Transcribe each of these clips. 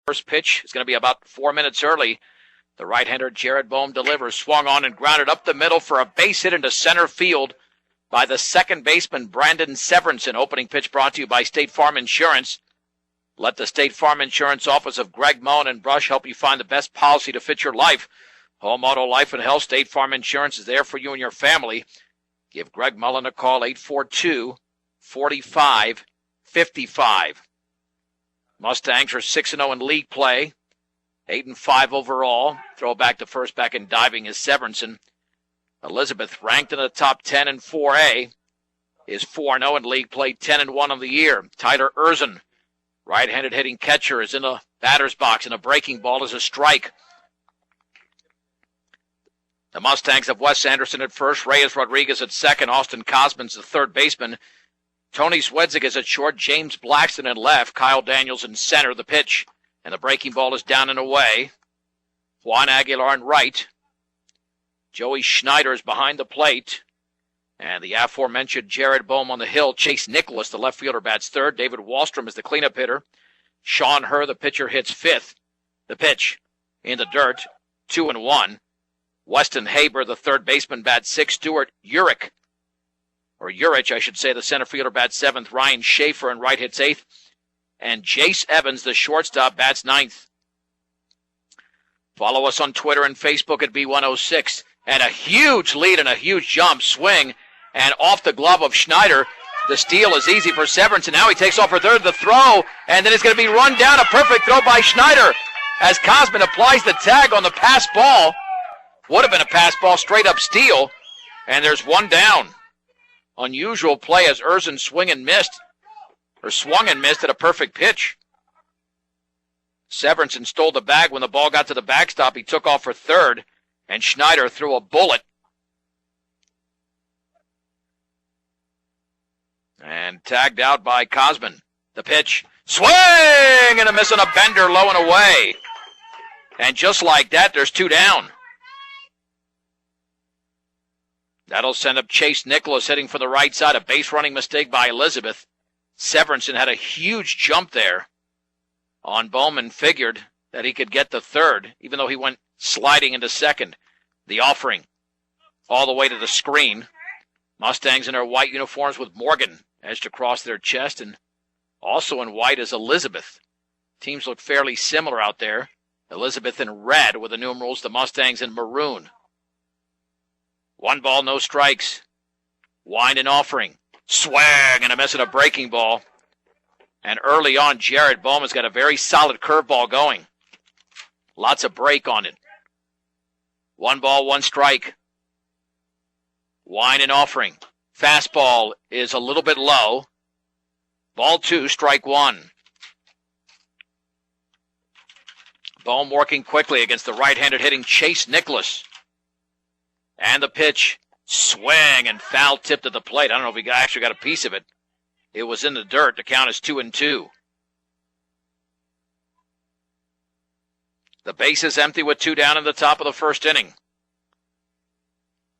First pitch is going to be about 4 minutes early. The right-hander Jared Bohm delivers, swung on and grounded up the middle for a base hit into center field by the second baseman Brandon Severinsen. Opening pitch brought to you by State Farm Insurance. Let the State Farm Insurance office of Greg Moen and Brush help you find the best policy to fit your life. Home, auto, life, and health. State Farm Insurance is there for you and your family. Give Greg Mullen a call, 842-4555. Mustangs are 6-0 in league play, 8-5 overall. Throw back to first, back in diving is Severinsen. Elizabeth, ranked in the top 10 in 4A, is 4-0 in league play, 10-1 of the year. Tyler Erzin, right-handed hitting catcher, is in the batter's box, and a breaking ball is a strike. The Mustangs have Wes Anderson at first, Reyes Rodriguez at second, Austin Cosman's the third baseman. Tony Swedzig is at short, James Blackston at left, Kyle Daniels in center. The pitch, and the breaking ball is down and away. Juan Aguilar in right. Joey Schneider is behind the plate. And the aforementioned Jared Bohm on the hill. Chase Nicholas, the left fielder, bats third. David Wallstrom is the cleanup hitter. Sean Herr, the pitcher, hits fifth. The pitch, in the dirt, 2-1. Weston Haber, the third baseman, bats sixth. Stuart Urich, I should say, the center fielder, bats seventh. Ryan Schaefer in right hits eighth. And Jace Evans, the shortstop, bats ninth. Follow us on Twitter and Facebook at B106. And a huge lead and a huge jump swing. And off the glove of Schneider. The steal is easy for Severinsen. Now he takes off for third, the throw. And then it's going to be run down. A perfect throw by Schneider as Cosman applies the tag on the pass ball. Would have been a pass ball, straight up steal. And there's one down. Unusual play as Erzin swung and missed at a perfect pitch. Severinsen stole the bag when the ball got to the backstop. He took off for third, and Schneider threw a bullet. And tagged out by Cosman. The pitch, swing and a miss on a bender, low and away. And just like that, there's two down. That'll send up Chase Nicholas hitting for the right side. A base running mistake by Elizabeth. Severinsen had a huge jump there on Bowman. Figured that he could get the third, even though he went sliding into second. The offering all the way to the screen. Mustangs in their white uniforms with Morgan edged across their chest, and also in white is Elizabeth. Teams look fairly similar out there. Elizabeth in red with the numerals, the Mustangs in maroon. 1 ball, no strikes. Wind and offering. Swing and a miss at a breaking ball. And early on, Jared Bohm has got a very solid curveball going. Lots of break on it. 1 ball, 1 strike. Wind and offering. Fastball is a little bit low. Ball 2, strike 1. Bohm working quickly against the right-handed hitting Chase Nicholas. And the pitch, swing and foul tipped at the plate. I don't know if he actually got a piece of it. It was in the dirt. The count is 2-2. The base is empty with 2 down in the top of the first inning.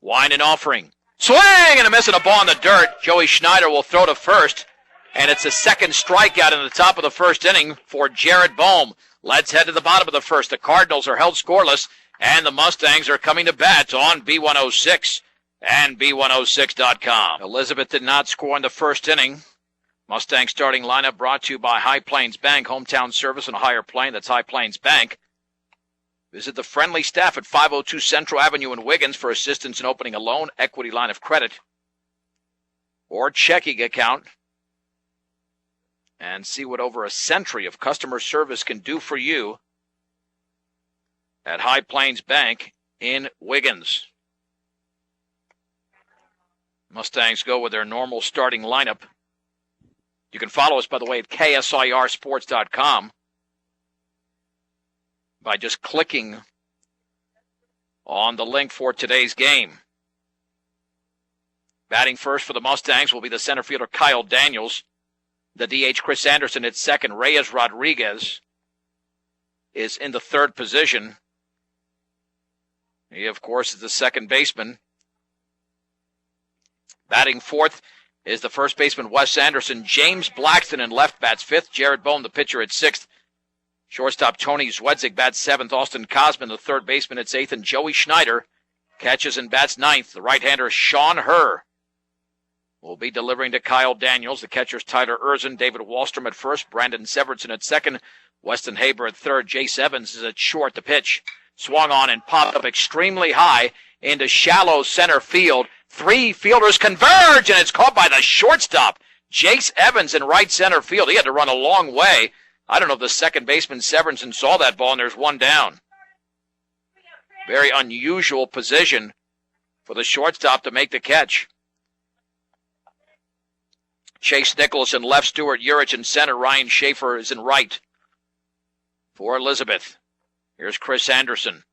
Wind and offering. Swing and a miss and a ball in the dirt. Joey Schneider will throw to first. And it's a second strikeout in the top of the first inning for Jared Bohm. Let's head to the bottom of the first. The Cardinals are held scoreless. And the Mustangs are coming to bat on B106 and B106.com. Elizabeth did not score in the first inning. Mustang starting lineup brought to you by High Plains Bank, hometown service on a higher plane. That's High Plains Bank. Visit the friendly staff at 502 Central Avenue in Wiggins for assistance in opening a loan, equity line of credit, or checking account. And see what over a century of customer service can do for you at High Plains Bank in Wiggins. Mustangs go with their normal starting lineup. You can follow us, by the way, at KSIRsports.com by just clicking on the link for today's game. Batting first for the Mustangs will be the center fielder Kyle Daniels. The DH Chris Anderson at second. Reyes Rodriguez is in the third position. He, of course, is the second baseman. Batting fourth is the first baseman, Wes Anderson. James Blackston in left bats fifth. Jared Bohm, the pitcher, at sixth. Shortstop Tony Zwedzig bats seventh. Austin Cosman, the third baseman, hits eighth. And Joey Schneider catches and bats ninth. The right-hander Sean Herr will be delivering to Kyle Daniels. The catchers Tyler Erzin, David Wallstrom at first, Brandon Severanson at second, Weston Haber at third. Jace Evans is at short. The pitch swung on and popped up extremely high into shallow center field. Three fielders converge, and it's caught by the shortstop, Jace Evans, in right center field. He had to run a long way. I don't know if the second baseman Severanson saw that ball, and there's one down. Very unusual position for the shortstop to make the catch. Chase Nicholas in left, Stuart Urich in center, Ryan Schaefer is in right. For Elizabeth, here's Chris Anderson.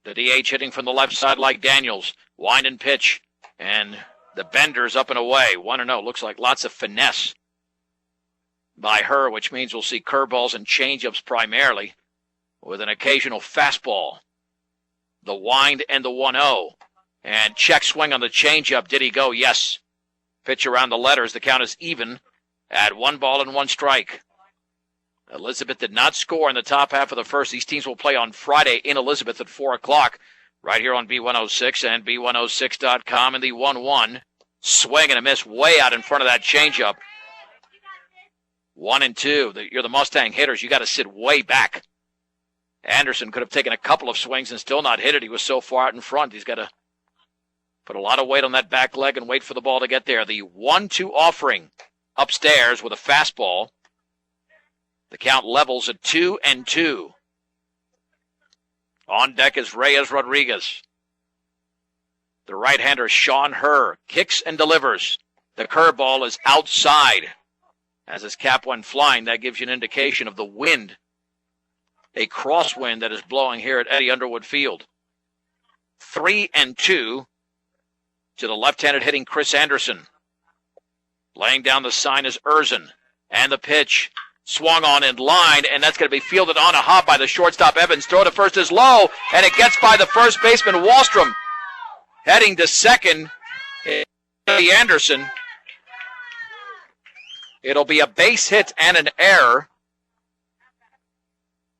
The DH hitting from the left side like Daniels. Wind and pitch, and the bender's up and away. 1-0. Looks like lots of finesse by her, which means we'll see curveballs and changeups primarily, with an occasional fastball. The wind and the 1-0. And check swing on the changeup. Did he go? Yes. Pitch around the letters. The count is even at 1 ball and 1 strike. Elizabeth did not score in the top half of the first. These teams will play on Friday in Elizabeth at 4 o'clock, right here on B106 and B106.com. And the 1-1. Swing and a miss way out in front of that changeup. 1-2. You're the Mustang hitters. You got to sit way back. Anderson could have taken a couple of swings and still not hit it. He was so far out in front. He's got to put a lot of weight on that back leg and wait for the ball to get there. The 1-2 offering upstairs with a fastball. The count levels at 2-2. On deck is Reyes Rodriguez. The right-hander Sean Herr kicks and delivers. The curveball is outside. As his cap went flying, that gives you an indication of the wind. A crosswind that is blowing here at Eddie Underwood Field. 3-2 to the left-handed hitting Chris Anderson. Laying down the sign is Erzin. And the pitch swung on in line, and that's going to be fielded on a hop by the shortstop Evans. Throw to first is low, and it gets by the first baseman Wallstrom. Heading to second, Eddie Anderson. It'll be a base hit and an error,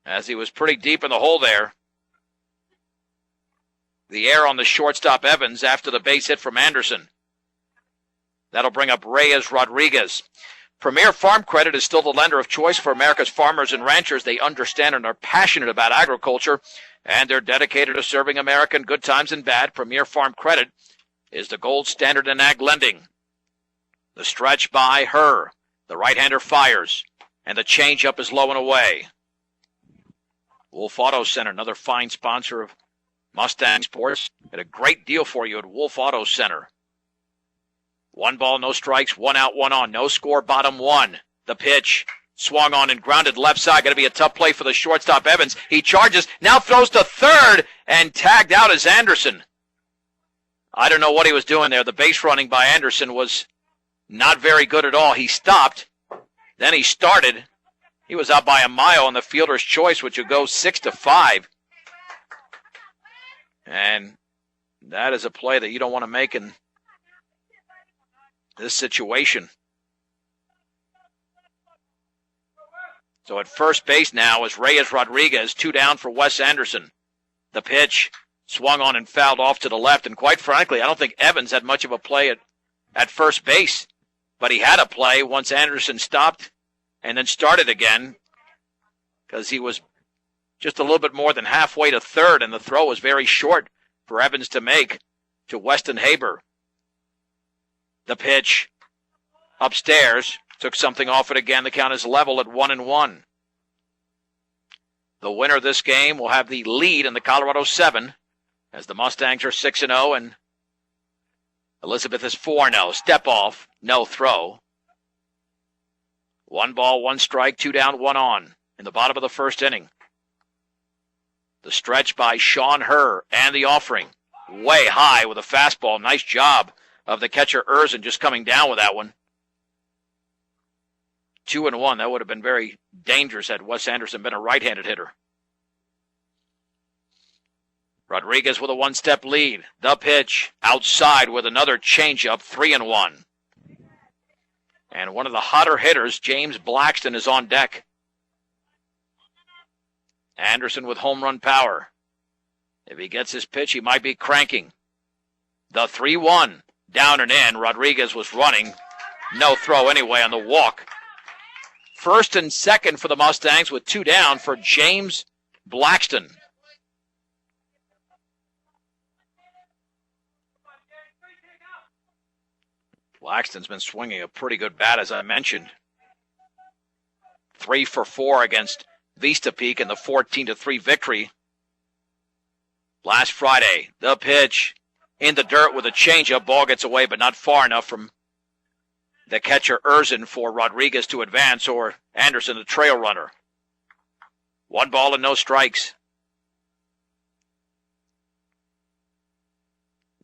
as he was pretty deep in the hole there. The error on the shortstop Evans after the base hit from Anderson. That'll bring up Reyes Rodriguez. Premier Farm Credit is still the lender of choice for America's farmers and ranchers. They understand and are passionate about agriculture, and they're dedicated to serving America in good times and bad. Premier Farm Credit is the gold standard in ag lending. The stretch by Herr. The right-hander fires, and the changeup is low and away. Wolf Auto Center, another fine sponsor of Mustang Sports. Got a great deal for you at Wolf Auto Center. 1 ball, no strikes, 1 out, 1 on. No score, bottom 1. The pitch swung on and grounded left side. Going to be a tough play for the shortstop Evans. He charges, now throws to third, and tagged out is Anderson. I don't know what he was doing there. The base running by Anderson was not very good at all. He stopped. Then he started. He was out by a mile on the fielder's choice, which would go 6-5. And that is a play that you don't want to make in this situation. So at first base now is Reyes Rodriguez, 2 down for Wes Anderson. The pitch swung on and fouled off to the left. And quite frankly, I don't think Evans had much of a play at first base. But he had a play once Anderson stopped and then started again, because he was just a little bit more than halfway to third, and the throw was very short for Evans to make to Weston Haber. The pitch upstairs took something off it again. The count is level at 1-1. The winner of this game will have the lead in the Colorado 7, as the Mustangs are 6-0 and Elizabeth is 4-0. Step off, no throw. 1 ball, 1 strike, 2 down, 1 on in the bottom of the first inning. The stretch by Sean Herr and the offering. Way high with a fastball. Nice job of the catcher Erzin just coming down with that one. 2-1. That would have been very dangerous had Wes Anderson been a right-handed hitter. Rodriguez with a 1-step lead. The pitch outside with another changeup, 3-1. And one of the hotter hitters, James Blackston, is on deck. Anderson with home run power. If he gets his pitch, he might be cranking. The 3-1. Down and in. Rodriguez was running. No throw anyway on the walk. First and second for the Mustangs with 2 down for James Blackston. Blackston's been swinging a pretty good bat, as I mentioned. 3 for 4 against Vista Peak in the 14-3 victory last Friday. The pitch in the dirt with a changeup. Ball gets away, but not far enough from the catcher Erzin for Rodriguez to advance, or Anderson, the trail runner. 1 ball and no strikes.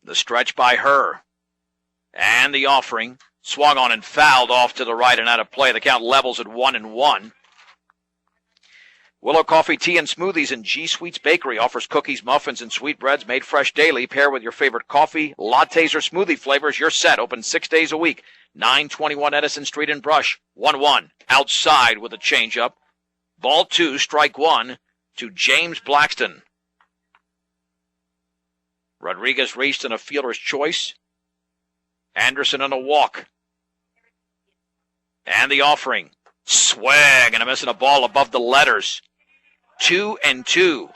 The stretch by Herr. And the offering. Swung on and fouled off to the right and out of play. The count levels at 1-1. Willow Coffee, Tea, and Smoothies and G Sweets Bakery offers cookies, muffins, and sweetbreads made fresh daily. Pair with your favorite coffee, lattes, or smoothie flavors. You're set. Open 6 days a week. 921 Edison Street in Brush. 1-1. Outside with a changeup. Ball 2, strike 1 to James Blackston. Rodriguez reached in a fielder's choice. Anderson on a walk. And the offering. Swing and a miss, and a ball above the letters. 2-2.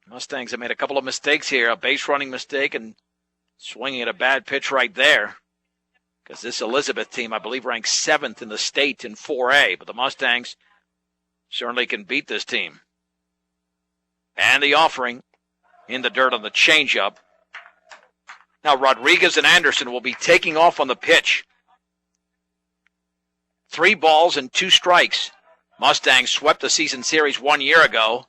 Mustangs have made a couple of mistakes here. A base running mistake and swinging at a bad pitch right there. Because this Elizabeth team, I believe, ranks 7th in the state in 4A. But the Mustangs certainly can beat this team. And the offering in the dirt on the changeup. Now Rodriguez and Anderson will be taking off on the pitch. 3 balls and 2 strikes. Mustangs swept the season series 1 year ago,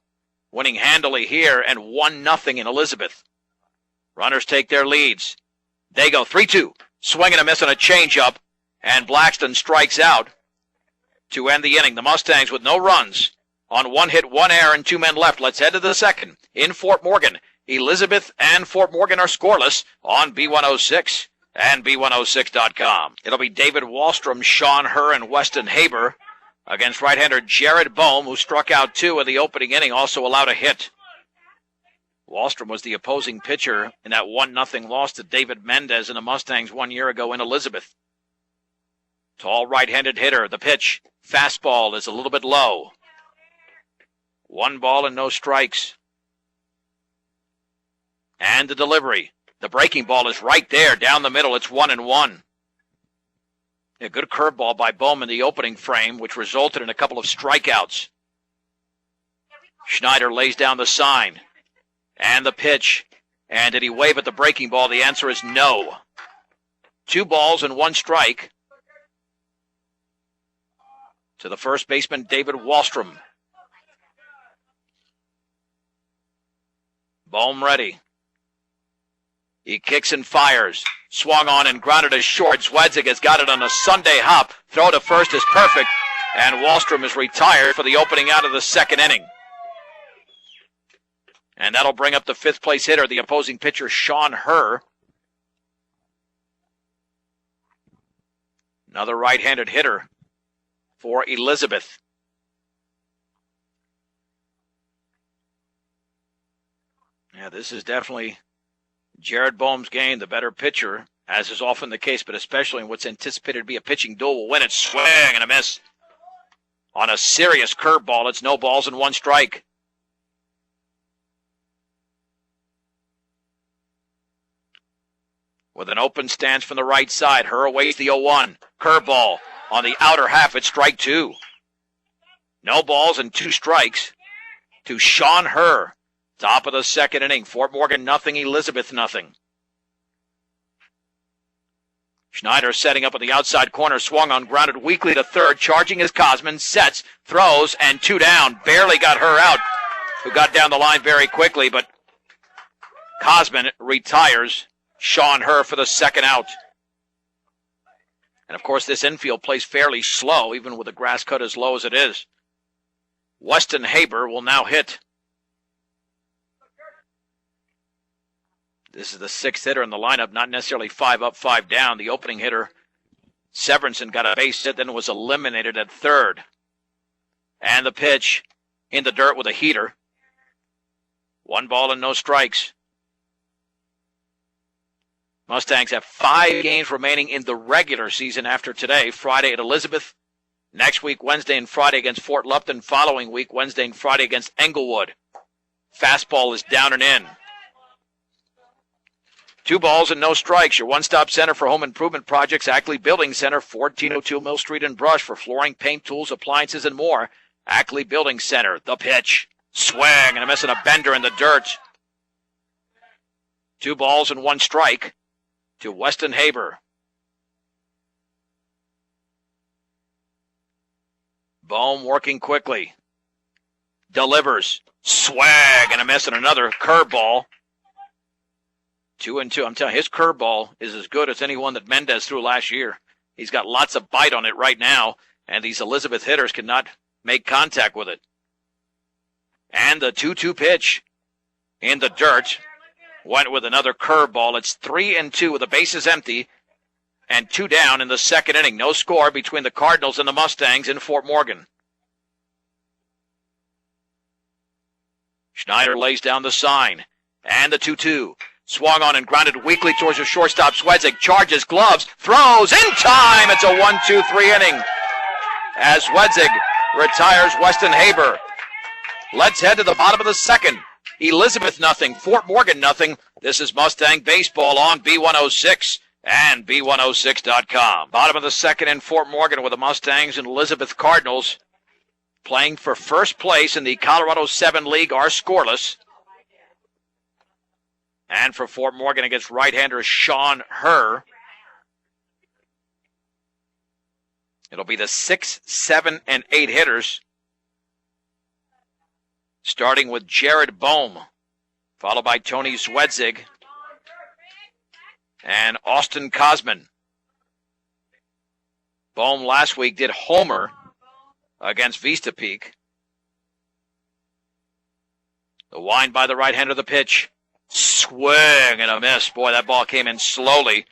winning handily here and 1-0 in Elizabeth. Runners take their leads. They go 3-2. Swing and a miss on a changeup, and Blackston strikes out to end the inning. The Mustangs with no runs on 1 hit, 1 error, and 2 men left. Let's head to the second in Fort Morgan. Elizabeth and Fort Morgan are scoreless on B106 and B106.com. It'll be David Wallstrom, Sean Herr, and Weston Haber against right-hander Jared Bohm, who struck out 2 in the opening inning, also allowed a hit. Wallstrom was the opposing pitcher in that 1-0 loss to David Mendez and the Mustangs 1 year ago in Elizabeth. Tall right-handed hitter. The pitch, fastball, is a little bit low. 1 ball and no strikes. And the delivery. The breaking ball is right there down the middle. It's 1-1. A good curveball by Bohm in the opening frame, which resulted in a couple of strikeouts. Schneider lays down the sign. And the pitch. And did he wave at the breaking ball? The answer is no. 2 balls and 1 strike to the first baseman, David Wallstrom. Bohm ready. He kicks and fires. Swung on and grounded as short. Zwadzig has got it on a Sunday hop. Throw to first is perfect. And Wallstrom is retired for the opening out of the second inning. And that'll bring up the 5th place hitter, the opposing pitcher, Sean Herr. Another right-handed hitter for Elizabeth. Yeah, this is definitely Jared Bohm's game, the better pitcher, as is often the case, but especially in what's anticipated to be a pitching duel, will win it. Swing and a miss on a serious curveball. It's no balls and 1 strike. With an open stance from the right side, Herr awaits the 0-1. Curveball on the outer half. It's strike 2. No balls and 2 strikes to Sean Herr. Top of the second inning. Fort Morgan 0, Elizabeth 0. Schneider setting up on the outside corner. Swung on, grounded weakly to third. Charging is Cosman. Sets, throws, and 2 down. Barely got Herr out, who got down the line very quickly, but Cosman retires Sean Herr for the second out. And, of course, this infield plays fairly slow, even with the grass cut as low as it is. Weston Haber will now hit. This is the 6th hitter in the lineup, not necessarily 5 up, 5 down. The opening hitter, Severinsen, got a base hit, then was eliminated at third. And the pitch in the dirt with a heater. 1 ball and no strikes. Mustangs have 5 games remaining in the regular season after today. Friday at Elizabeth. Next week, Wednesday and Friday against Fort Lupton. Following week, Wednesday and Friday against Englewood. Fastball is down and in. 2 balls and no strikes. Your one-stop center for home improvement projects, Ackley Building Center, 1402 Mill Street in Brush for flooring, paint, tools, appliances, and more. Ackley Building Center. The pitch. Swing and a miss and a bender in the dirt. 2 balls and 1 strike to Weston Haber. Bohm working quickly. Delivers. Swag and a miss and another curveball. 2-2. I'm telling you, his curveball is as good as anyone that Mendez threw last year. He's got lots of bite on it right now, and these Elizabeth hitters cannot make contact with it. And the 2-2 pitch in the dirt went with another curveball. It's 3-2 with the bases empty and 2 down in the second inning. No score between the Cardinals and the Mustangs in Fort Morgan. Schneider lays down the sign. And the 2-2. Swung on and grounded weakly towards the shortstop. Swedzig charges, gloves, throws in time. It's a 1-2-3 inning as Swedzig retires Weston Haber. Let's head to the bottom of the second. Elizabeth nothing, Fort Morgan nothing. This is Mustang Baseball on B106 and B106.com. Bottom of the second in Fort Morgan with the Mustangs and Elizabeth Cardinals playing for first place in the Colorado 7 League are scoreless. And for Fort Morgan against right-hander Sean Herr, it'll be the 6, 7, and 8 hitters, starting with Jared Bohm, followed by Tony Zwedzig and Austin Cosman. Bohm last week did homer against Vista Peak. The wind by the right-hander, the pitch. Swing and a miss. Boy, that ball came in slowly,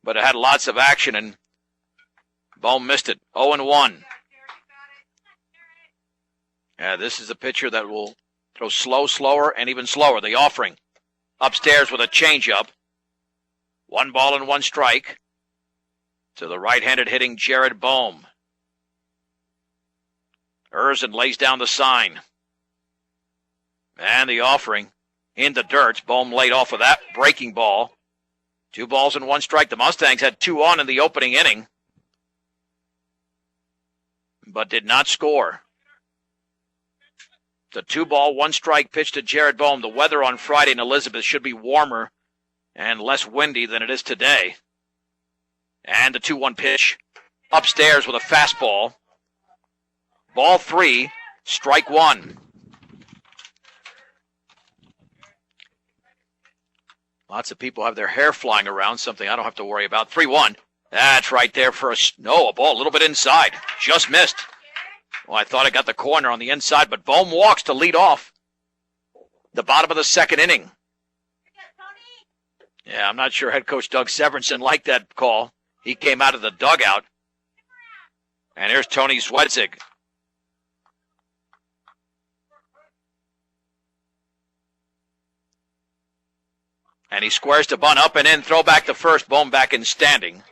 but it had lots of action, and Bohm missed it. 0-1. This is a pitcher that will throw slow, slower, and even slower. The offering. Upstairs with a changeup. 1 ball and 1 strike to the right-handed hitting Jared Bohm. Erzen lays down the sign. And the offering in the dirt. Bohm laid off of that breaking ball. 2 balls and 1 strike. The Mustangs had 2 on in the opening inning, but did not score. The 2-ball, 1 strike pitch to Jared Bohm. The weather on Friday in Elizabeth should be warmer and less windy than it is today. And the 2-1 pitch upstairs with a fastball. Ball 3, strike 1. Lots of people have their hair flying around, something I don't have to worry about. 3-1. That's right there for a ball a little bit inside. Just missed. Well, I thought I got the corner on the inside, but Bohm walks to lead off the bottom of the second inning. Yeah, I'm not sure head coach Doug Severinsen liked that call. He came out of the dugout. And here's Tony Zwedzig. And he squares the bunt up and in. Throw back to first. Bohm back in standing.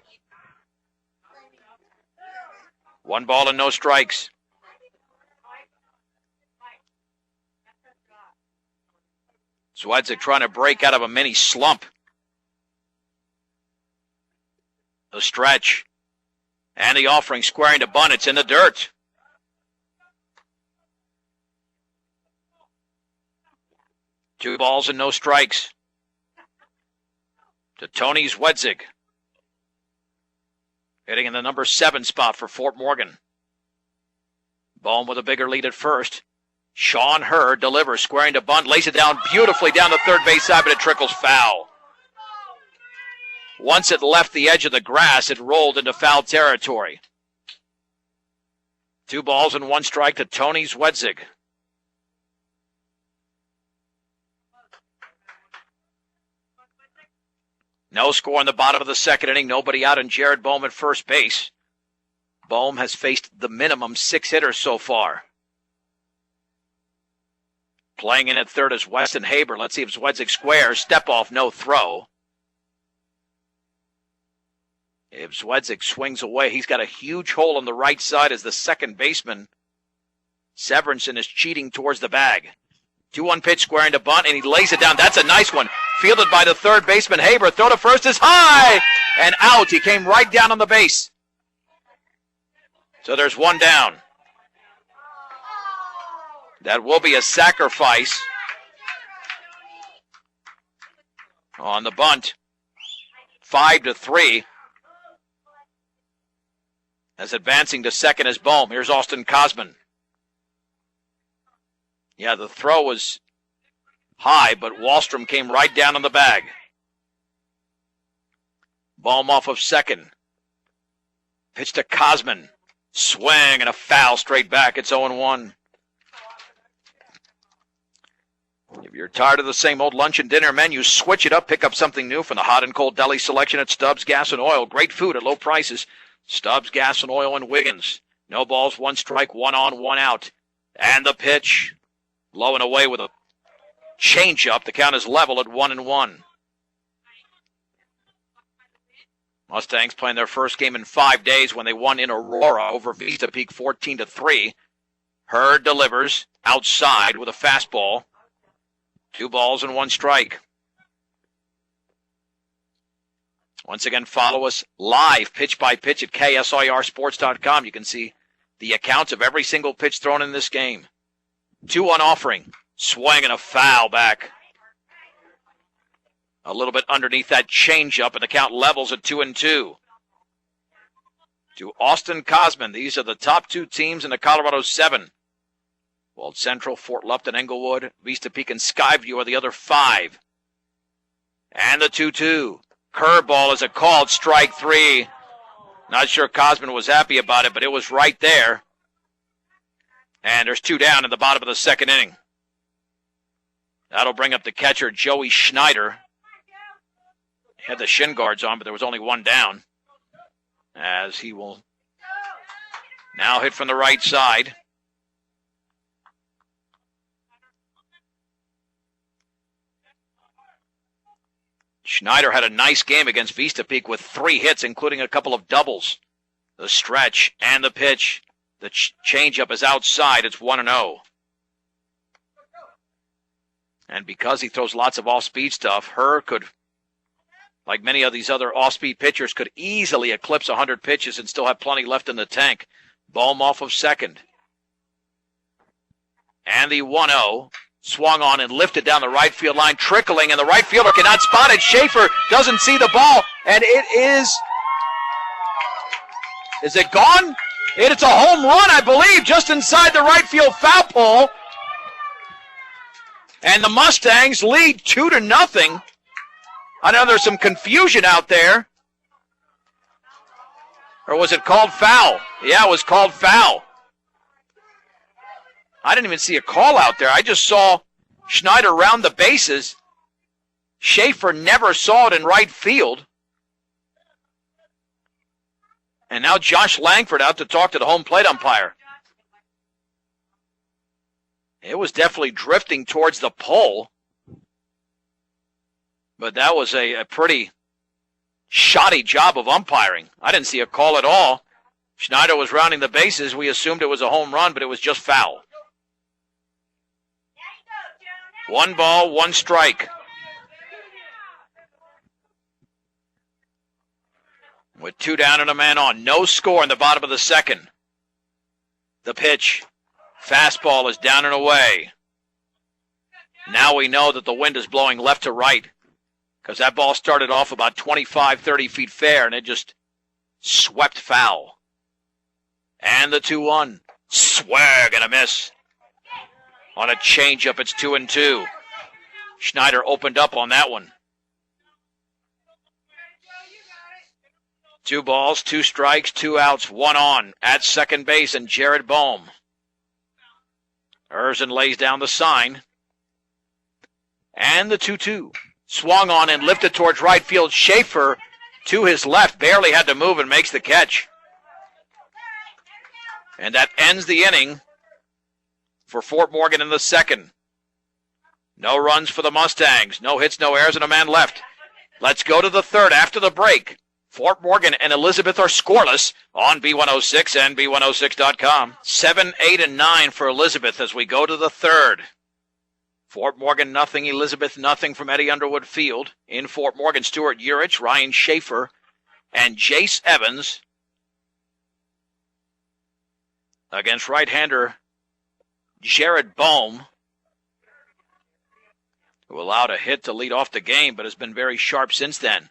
1 ball and no strikes. Zwedzig trying to break out of a mini slump. The stretch. And the offering squaring to bunt. It's in the dirt. Two balls and no strikes to Tony Zwedzig. Hitting in the number 7 spot for Fort Morgan. Bohm with a bigger lead at first. Sean Herr delivers, squaring to bunt, lays it down beautifully down the third base side, but it trickles foul. Once it left the edge of the grass, it rolled into foul territory. 2 balls and 1 strike to Tony Zwedzig. No score in the bottom of the second inning. Nobody out, and Jared Bohm at first base. Bohm has faced the minimum 6 hitters so far. Playing in at third is Weston Haber. Let's see if Zwedzig squares. Step off, no throw. If Zwedzig swings away, he's got a huge hole on the right side as the second baseman, Severinsen, is cheating towards the bag. 2-1 pitch squaring to bunt, and he lays it down. That's a nice one. Fielded by the third baseman, Haber. Throw to first is high and out. He came right down on the base. So there's one down. That will be a sacrifice on the bunt. 5-3. As advancing to second is Bohm. Here's Austin Kosman. Yeah, the throw was high, but Wahlstrom came right down on the bag. Bohm off of second. Pitch to Kosman. Swing and a foul straight back. It's 0-1. If you're tired of the same old lunch and dinner menu, switch it up. Pick up something new from the hot and cold deli selection at Stubbs Gas and Oil. Great food at low prices. Stubbs Gas and Oil in Wiggins. No balls, one strike, one on, one out. And the pitch. Low and away with a changeup. The count is level at 1-1. Mustangs playing their first game in 5 days when they won in Aurora over Vista Peak 14-3. Hurd delivers outside with a fastball. 2 balls and 1 strike. Once again, follow us live, pitch by pitch, at KSIRsports.com. You can see the accounts of every single pitch thrown in this game. 2-1 offering. Swing and a foul back. A little bit underneath that changeup, and the count levels at 2-2. To Austin Kosman. These are the top 2 teams in the Colorado 7. Walt Central, Fort Lupton, Englewood, Vista Peak, and Skyview are the other 5. And the 2-2. Curveball is a called strike 3. Not sure Kosman was happy about it, but it was right there. And there's 2 down in the bottom of the second inning. That'll bring up the catcher, Joey Schneider. He had the shin guards on, but there was only 1 down. As he will now hit from the right side. Schneider had a nice game against Vista Peak with 3 hits, including a couple of doubles. The stretch and the pitch. The changeup is outside. It's 1-0. And because he throws lots of off-speed stuff, Hurd could, like many of these other off-speed pitchers, could easily eclipse 100 pitches and still have plenty left in the tank. Bohm off of second. And the 1-0. Swung on and lifted down the right field line, trickling, and the right fielder cannot spot it. Schaefer doesn't see the ball, and it is it gone? It's a home run, I believe, just inside the right field foul pole. And the Mustangs lead 2-0. I know there's some confusion out there. Or was it called foul? Yeah, it was called foul. I didn't even see a call out there. I just saw Schneider round the bases. Schaefer never saw it in right field. And now Josh Langford out to talk to the home plate umpire. It was definitely drifting towards the pole. But that was a pretty shoddy job of umpiring. I didn't see a call at all. Schneider was rounding the bases. We assumed it was a home run, but it was just foul. 1 ball, 1 strike. With 2 down and a man on. No score in the bottom of the second. The pitch. Fastball is down and away. Now we know that the wind is blowing left to right, because that ball started off about 25, 30 feet fair, and it just swept foul. And the 2-1. Swag and a miss. On a changeup, it's 2-2. Schneider opened up on that one. 2 balls, 2 strikes, 2 outs, 1 on at second base, and Jared Bohm. Erzen lays down the sign. And the 2-2. Swung on and lifted towards right field. Schaefer to his left, barely had to move and makes the catch. And that ends the inning for Fort Morgan in the second. No runs for the Mustangs. No hits, no errors, and a man left. Let's go to the third after the break. Fort Morgan and Elizabeth are scoreless on B106 and B106.com. 7, 8, and 9 for Elizabeth as we go to the third. Fort Morgan nothing, Elizabeth nothing from Eddie Underwood Field. In Fort Morgan, Stuart Urich, Ryan Schaefer, and Jace Evans against right-hander Jared Bohm, who allowed a hit to lead off the game but has been very sharp since then.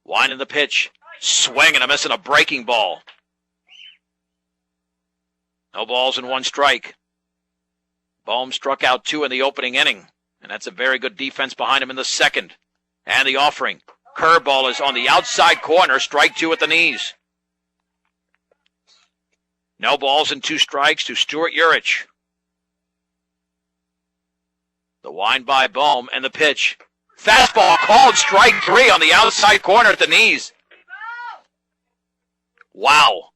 Winding the pitch, swing and a miss and a breaking ball. No balls and one strike. Bohm struck out 2 in the opening inning, and that's a very good defense behind him in the second. And the offering. Curveball is on the outside corner, strike 2 at the knees. No balls and 2 strikes to Stuart Urich. The wind by Bohm and the pitch. Fastball called, strike 3 on the outside corner at the knees. Wow.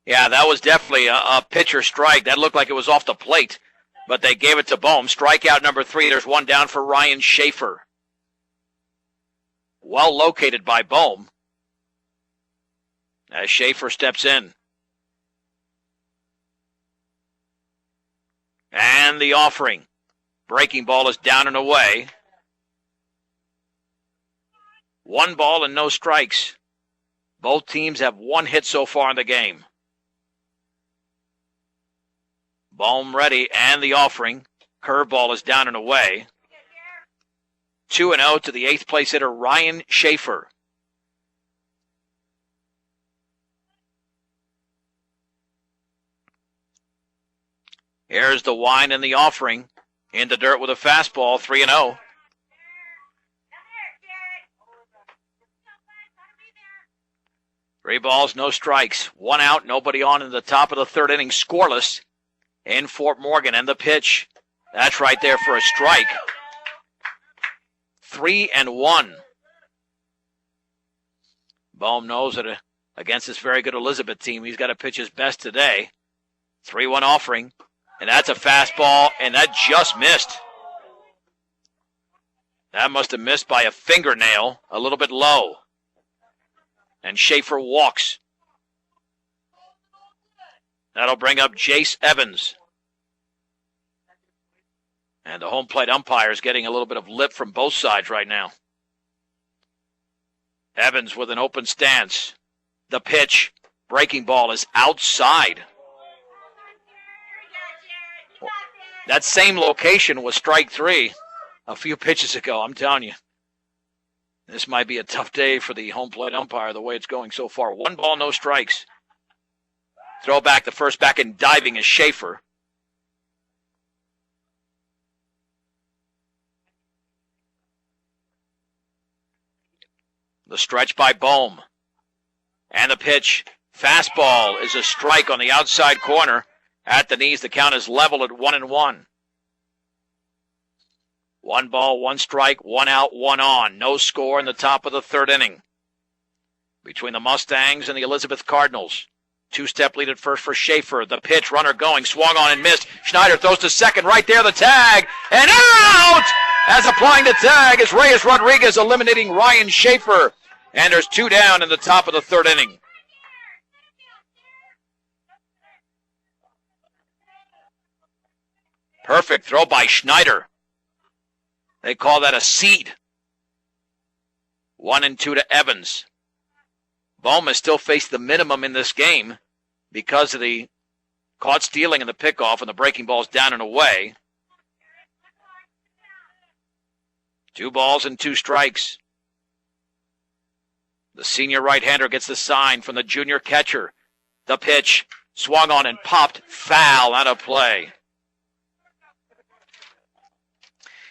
Yeah, that was definitely a pitcher strike. That looked like it was off the plate, but they gave it to Bohm. Strikeout number 3. There's one down for Ryan Schaefer. Well located by Bohm as Schaefer steps in. And the offering. Breaking ball is down and away. 1 ball and no strikes. Both teams have 1 hit so far in the game. Bohm ready and the offering. Curveball is down and away. 2-0 to the 8th place hitter Ryan Schaefer. Here's the wind and the offering. In the dirt with a fastball, 3-0. Three balls, no strikes. 1 out, nobody on in the top of the third inning, scoreless in Fort Morgan. And the pitch, that's right there for a strike. 3-1. Bohm knows that against this very good Elizabeth team, he's got to pitch his best today. 3-1 offering, and that's a fastball, and that just missed. That must have missed by a fingernail, a little bit low. And Schaefer walks. That'll bring up Jace Evans. And the home plate umpire is getting a little bit of lip from both sides right now. Evans with an open stance. The pitch. Breaking ball is outside. That same location was strike 3 a few pitches ago, I'm telling you. This might be a tough day for the home plate umpire the way it's going so far. 1 ball, no strikes. Throw back the first back and diving is Schaefer. The stretch by Bohm. And the pitch. Fastball is a strike on the outside corner. At the knees, the count is level at 1-1. 1 ball, 1 strike, 1 out, 1 on. No score in the top of the third inning. Between the Mustangs and the Elizabeth Cardinals. 2-step lead at first for Schaefer. The pitch, runner going, swung on and missed. Schneider throws to second, right there, the tag, and out! As applying the tag is Reyes Rodriguez eliminating Ryan Schaefer. And there's 2 down in the top of the third inning. Perfect throw by Schneider. They call that a seed. 1-2 to Evans. Bohm has still faced the minimum in this game because of the caught stealing in the pickoff and the breaking balls down and away. 2 balls and 2 strikes. The senior right-hander gets the sign from the junior catcher. The pitch swung on and popped foul out of play.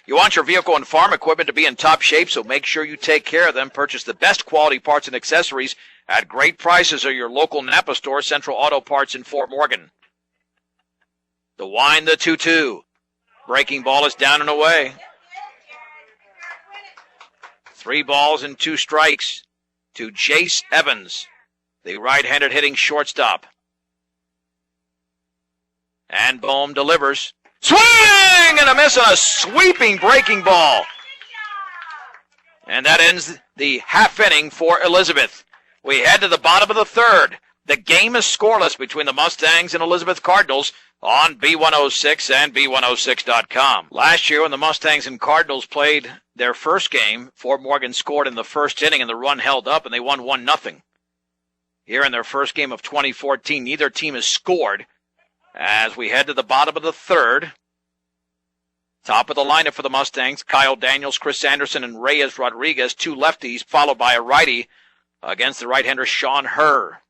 You want your vehicle and farm equipment to be in top shape, so make sure you take care of them. Purchase the best quality parts and accessories at great prices at your local Napa store, Central Auto Parts in Fort Morgan. The wind, the 2-2. Breaking ball is down and away. 3 balls and 2 strikes to Jace Evans, the right-handed hitting shortstop. And Bohm delivers. Swing and a miss on a sweeping breaking ball. And that ends the half inning for Elizabeth. We head to the bottom of the third. The game is scoreless between the Mustangs and Elizabeth Cardinals on B106 and B106.com. Last year when the Mustangs and Cardinals played their first game, Fort Morgan scored in the first inning and the run held up and they won 1-0. Here in their first game of 2014, neither team has scored. As we head to the bottom of the third, top of the lineup for the Mustangs, Kyle Daniels, Chris Anderson, and Reyes Rodriguez, two lefties, followed by a righty against the right-hander Sean Herr.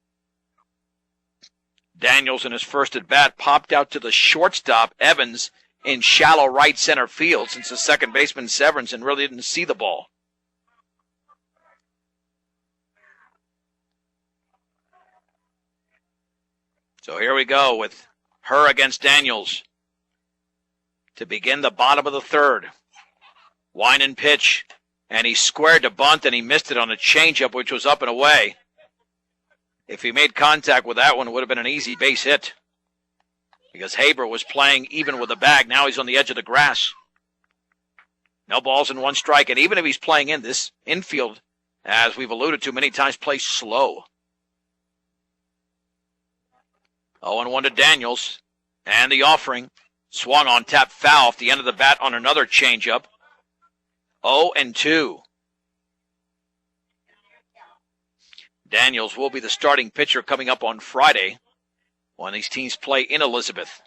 Daniels in his first at-bat popped out to the shortstop, Evans, in shallow right center field since the second baseman Severinsen really didn't see the ball. So here we go with Herr against Daniels to begin the bottom of the third. Winan pitch, and he squared to bunt, and he missed it on a changeup, which was up and away. If he made contact with that one, it would have been an easy base hit because Haber was playing even with the bag. Now he's on the edge of the grass. No balls and one strike, and even if he's playing in this infield, as we've alluded to many times, plays slow. 0-1 to Daniels, and the offering swung on, tap foul off the end of the bat on another changeup. 0-2. Daniels will be the starting pitcher coming up on Friday when these teams play in Elizabeth.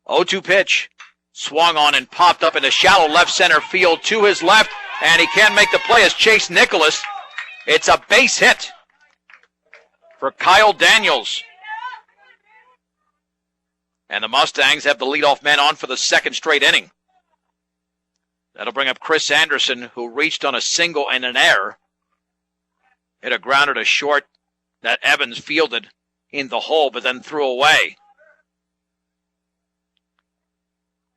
0-2 pitch. Swung on and popped up into shallow left center field to his left, and he can't make the play as Chase Nicholas. It's a base hit for Kyle Daniels. And the Mustangs have the leadoff man on for the second straight inning. That'll bring up Chris Anderson, who reached on a single and an error. Hit a grounder to short that Evans fielded in the hole, but then threw away.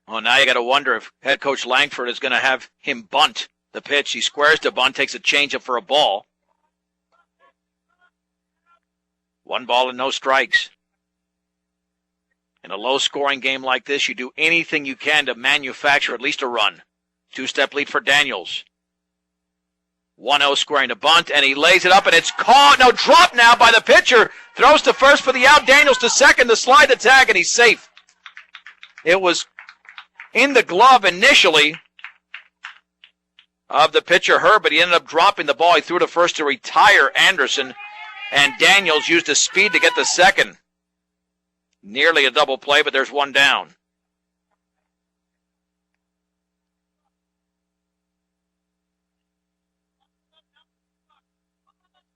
Well, now you got to wonder if head coach Langford is going to have him bunt the pitch. He squares to bunt, takes a changeup for a ball. 1 ball and no strikes. In a low-scoring game like this, you do anything you can to manufacture at least a run. 2-step lead for Daniels. 1-0 squaring to bunt, and he lays it up, and it's caught. No, dropped now by the pitcher. Throws to first for the out. Daniels to second to slide the tag, and he's safe. It was in the glove initially of the pitcher Herr, but he ended up dropping the ball. He threw to first to retire Anderson, and Daniels used his speed to get the second. Nearly a double play, but there's one down.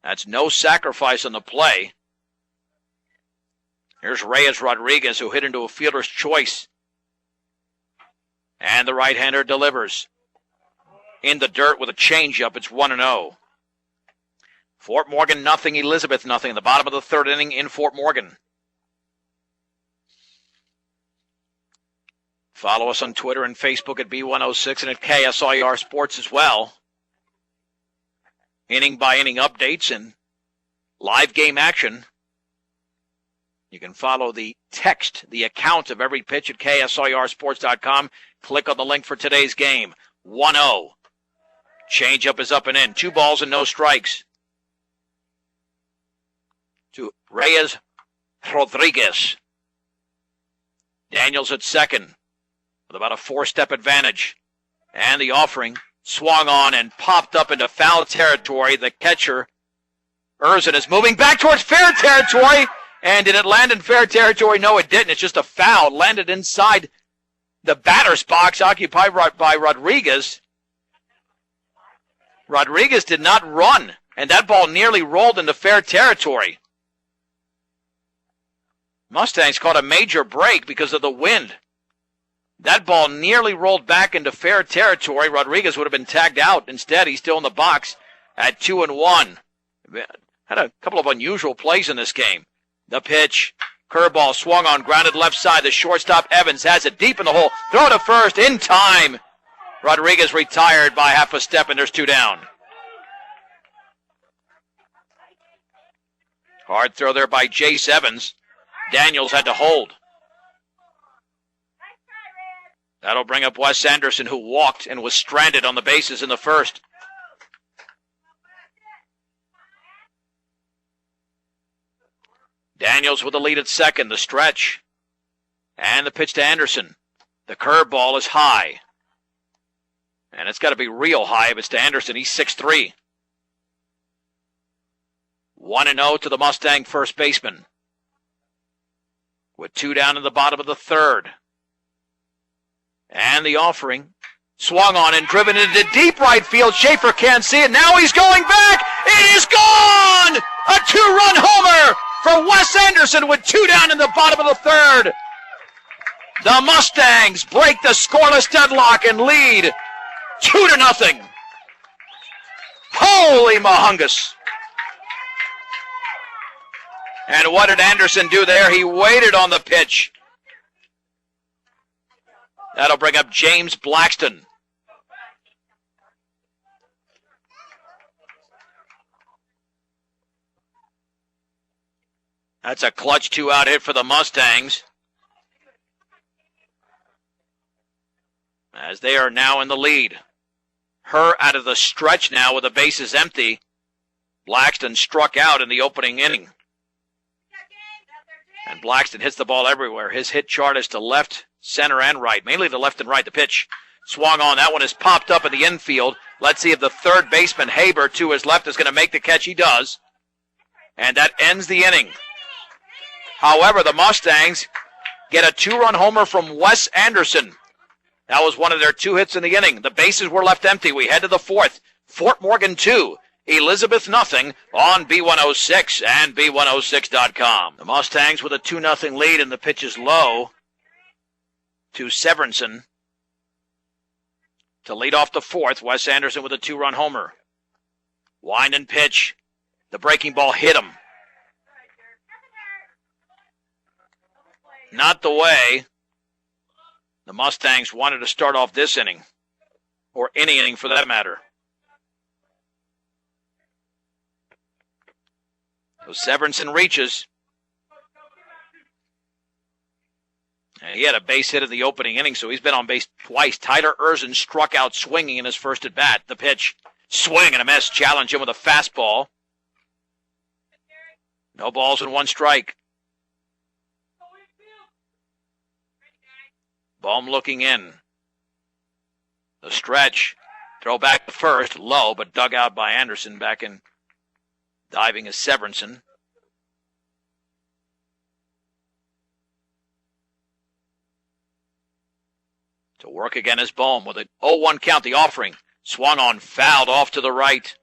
That's no sacrifice on the play. Here's Reyes Rodriguez, who hit into a fielder's choice. And the right-hander delivers. In the dirt with a changeup, it's 1-0. Fort Morgan nothing, Elizabeth nothing. The bottom of the third inning in Fort Morgan. Follow us on Twitter and Facebook at B106 and at KSIR Sports as well. Inning-by-inning updates and live game action. You can follow the account of every pitch at KSIRsports.com. Click on the link for today's game. 1-0. Changeup is up and in. 2 balls and no strikes. To Reyes Rodriguez. Daniels at second with about a 4-step advantage. And the offering swung on and popped up into foul territory. The catcher, Erzin, is moving back towards fair territory. And did it land in fair territory? No, it didn't. It's just a foul. It landed inside the batter's box occupied by Rodriguez. Rodriguez did not run, and that ball nearly rolled into fair territory. Mustangs caught a major break because of the wind. That ball nearly rolled back into fair territory. Rodriguez would have been tagged out. Instead, he's still in the box at 2-1. Had a couple of unusual plays in this game. The pitch, curveball swung on, grounded left side. The shortstop, Evans, has it deep in the hole. Throw to first, in time. Rodriguez retired by half a step, and there's 2 down. Hard throw there by Jace Evans. Daniels had to hold. That'll bring up Wes Anderson, who walked and was stranded on the bases in the first. Daniels with the lead at second, the stretch. And the pitch to Anderson. The curveball is high. And it's got to be real high if it's to Anderson. He's 6'3". 1-0 to the Mustang first baseman. With 2 down in the bottom of the third. And the offering. Swung on and driven into deep right field. Schaefer can't see it. Now he's going back. It is gone! A 2-run homer for Wes Anderson with 2 down in the bottom of the third. The Mustangs break the scoreless deadlock and lead 2-0. Holy mahungus. And what did Anderson do there? He waited on the pitch. That'll bring up James Blackston. That's a clutch 2-out hit for the Mustangs, as they are now in the lead. Her out of the stretch now with the bases empty. Blackston struck out in the opening inning. And Blackston hits the ball everywhere. His hit chart is to left, center, and right. Mainly to left and right. The pitch swung on. That one is popped up in the infield. Let's see if the third baseman, Haber, to his left, is going to make the catch. He does. And that ends the inning. However, the Mustangs get a 2-run homer from Wes Anderson. That was one of their 2 hits in the inning. The bases were left empty. We head to the fourth. Fort Morgan 2, Elizabeth nothing on B106 and B106.com. The Mustangs with a 2-0 lead, and the pitch is low to Severinsen to lead off the fourth. Wes Anderson with a 2-run homer. Wind and pitch. The breaking ball hit him. Not the way the Mustangs wanted to start off this inning, or any inning for that matter. So Severinsen reaches. And he had a base hit in the opening inning, so he's been on base twice. Tyler Erzin struck out swinging in his first at bat. The pitch, swing and a miss. Challenge him with a fastball. No balls and 1 strike. Bohm looking in. The stretch. Throw back to first. Low, but dug out by Anderson. Back in diving is Severinsen. To work again is Bohm with an 0-1 count. The offering. Swung on, fouled off to the right.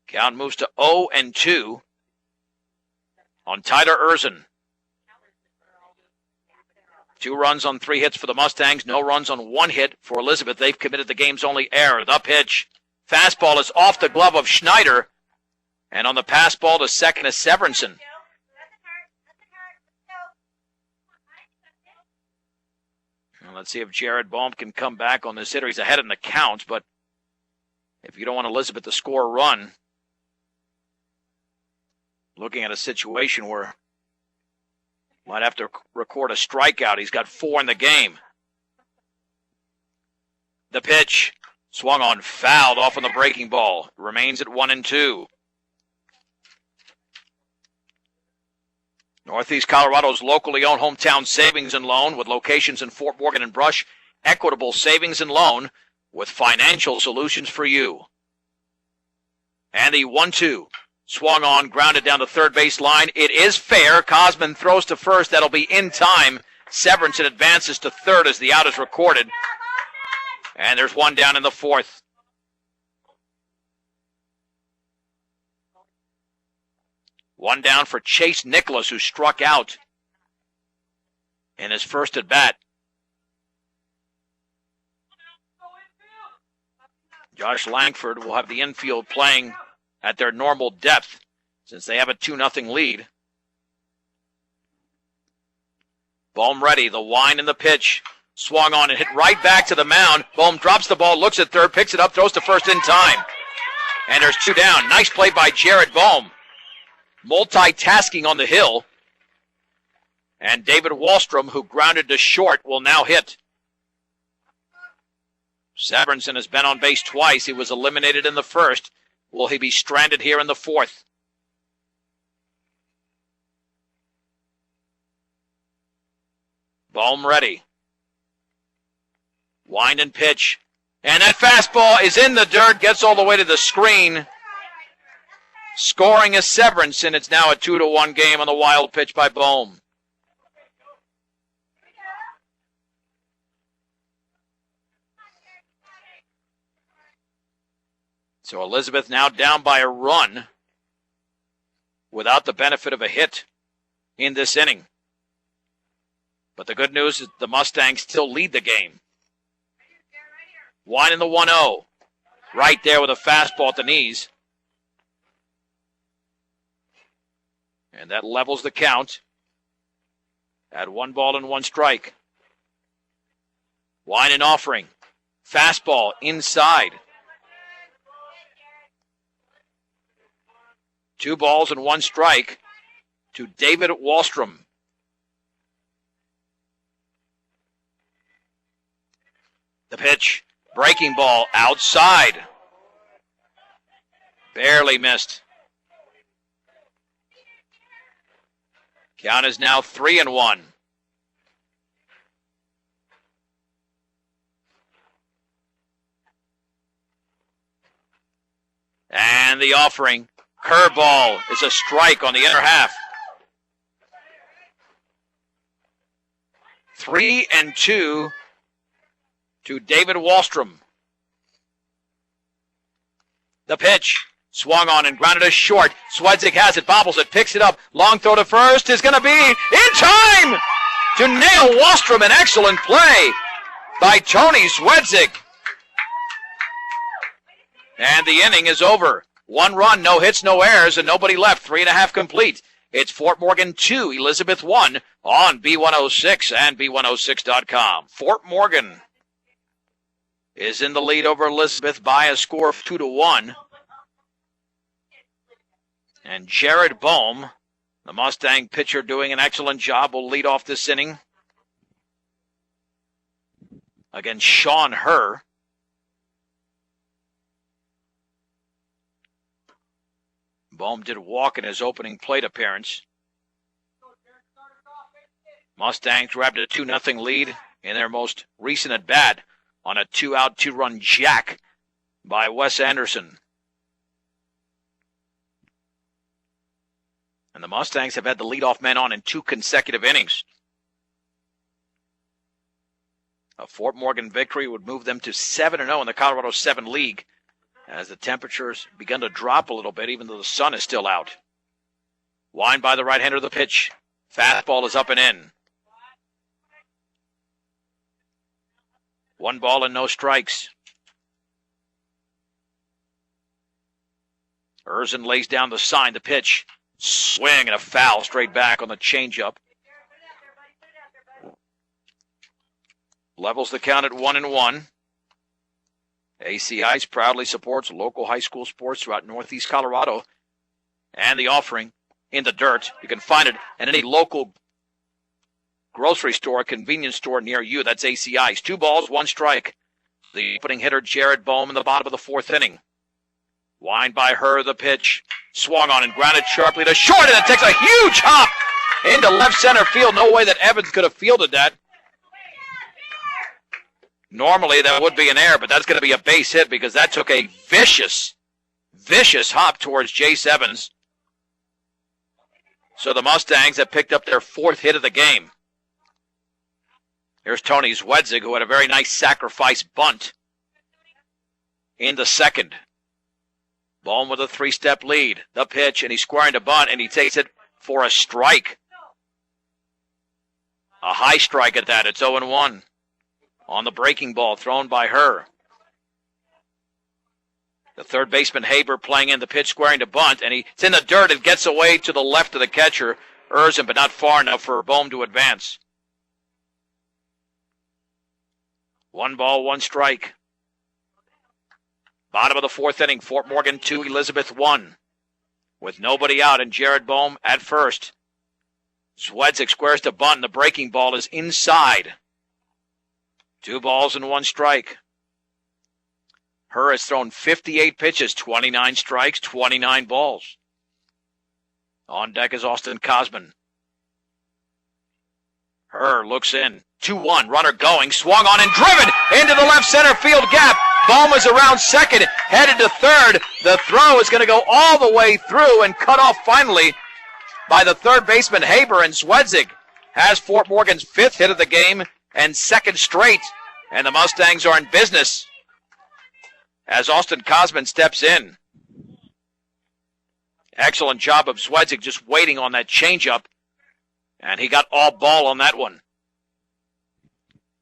Count moves to 0-2 on Tyler Erzin. 2 runs on 3 hits for the Mustangs. No runs on 1 hit for Elizabeth. They've committed the game's only error. The pitch. Fastball is off the glove of Schneider. And on the pass ball to second is Severinsen. Well, let's see if Jared Bohm can come back on this hitter. He's ahead in the count, but if you don't want Elizabeth to score a run, looking at a situation where might have to record a strikeout. He's got 4 in the game. The pitch. Swung on, fouled off on the breaking ball. Remains at 1-2. Northeast Colorado's locally owned hometown savings and loan with locations in Fort Morgan and Brush. Equitable savings and loan with financial solutions for you. And the 1-2. Swung on, grounded down the third base line. It is fair. Cosman throws to first. That'll be in time. Severinsen advances to third as the out is recorded. And there's 1 down in the fourth. One down for Chase Nicholas, who struck out in his first at bat. Josh Langford will have the infield playing at their normal depth since they have a 2-0 lead. Bohm ready, the wind and the pitch. Swung on and hit right back to the mound. Bohm drops the ball, looks at third, picks it up, throws to first in time. And there's 2 down. Nice play by Jared Bohm. Multitasking on the hill. And David Wallstrom, who grounded to short, will now hit. Severinsen has been on base twice. He was eliminated in the first. Will he be stranded here in the fourth? Bohm ready. Wind and pitch. And that fastball is in the dirt, gets all the way to the screen. Scoring is Severinsen. It's now a 2-1 game on the wild pitch by Bohm. So Elizabeth now down by a run without the benefit of a hit in this inning. But the good news is the Mustangs still lead the game. Wine in the 1-0. Right there with a fastball at the knees. And that levels the count at 1-1 strike. Wine and offering. Fastball inside. 2-1 strike to David Wallstrom. The pitch, breaking ball outside. Barely missed. Count is now 3-1. And the offering. Curveball is a strike on the inner half. 3-2 to David Wallstrom. The pitch. Swung on and grounded to short. Swedzik has it, bobbles it, picks it up. Long throw to first is going to be in time to nail Wallstrom. An excellent play by Tony Swedzik. And the inning is over. 1 run, no hits, no errors, and nobody left. 3.5 complete. It's Fort Morgan 2, Elizabeth 1 on B106 and B106.com. Fort Morgan is in the lead over Elizabeth by a score of 2-1. And Jared Bohm, the Mustang pitcher, doing an excellent job, will lead off this inning against Sean Herr. Bohm did walk in his opening plate appearance. Mustangs grabbed a 2-0 lead in their most recent at-bat on a 2-out, 2-run jack by Wes Anderson. And the Mustangs have had the leadoff man on in 2 consecutive innings. A Fort Morgan victory would move them to 7-0 in the Colorado 7 League as the temperatures begin to drop a little bit, even though the sun is still out. Wind by the right-hander, the pitch. Fastball is up and in. 1 ball and no strikes. Erzen lays down the sign, the pitch. Swing and a foul straight back on the changeup. Levels the count at 1-1. ACIs proudly supports local high school sports throughout Northeast Colorado. And the offering in the dirt. You can find it at any local grocery store, convenience store near you. That's ACIs. 2 balls, 1 strike. The opening hitter, Jared Bohm, in the bottom of the 4th inning. Wind by Herr, the pitch. Swung on and grounded sharply to short, and it takes a huge hop into left center field. No way that Evans could have fielded that. Normally that would be an error, but that's going to be a base hit because that took a vicious hop towards Jace Evans. So the Mustangs have picked up their 4th hit of the game. Here's Tony Swedzik, who had a very nice sacrifice bunt in the 2nd. Bohm with a 3-step lead. The pitch, and he's squaring to bunt, and he takes it for a strike. A high strike at that. It's 0-1. On the breaking ball thrown by Herr. The third baseman Haber playing in the pitch, squaring to bunt, and it's in the dirt. It gets away to the left of the catcher, Erzen, but not far enough for Bohm to advance. 1 ball, 1 strike. Bottom of the 4th inning, Fort Morgan 2, Elizabeth 1. With nobody out and Jared Bohm at first. Swedzik squares to bunt, and the breaking ball is inside. 2 balls and 1 strike. Herr has thrown 58 pitches, 29 strikes, 29 balls. On deck is Austin Kosman. Herr looks in. 2-1, runner going, swung on and driven into the left center field gap. Bohm's around second, headed to third. The throw is going to go all the way through and cut off finally by the third baseman Haber, and Swedzik has Fort Morgan's 5th hit of the game and 2nd straight. And the Mustangs are in business as Austin Kosman steps in. Excellent job of Swedzik just waiting on that changeup, and he got all ball on that one.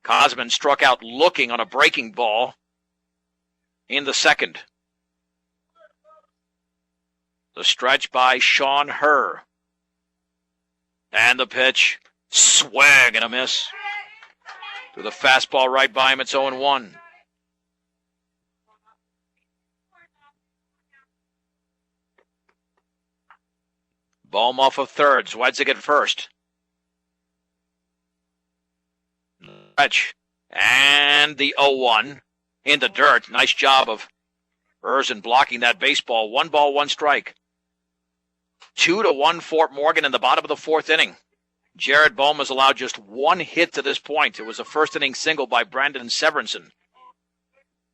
Kosman struck out looking on a breaking ball in the 2nd. The stretch by Sean Herr. And the pitch, swing and a miss. To the fastball right by him, it's 0-1. Bohm off of third, Swedzik at first. Stretch, and the 0-1 in the dirt. Nice job of Erzin blocking that baseball. 1 ball, 1 strike. 2-1 Fort Morgan in the bottom of the 4th inning. Jared Bohm has allowed just 1 hit to this point. It was a first-inning single by Brandon Severinsen.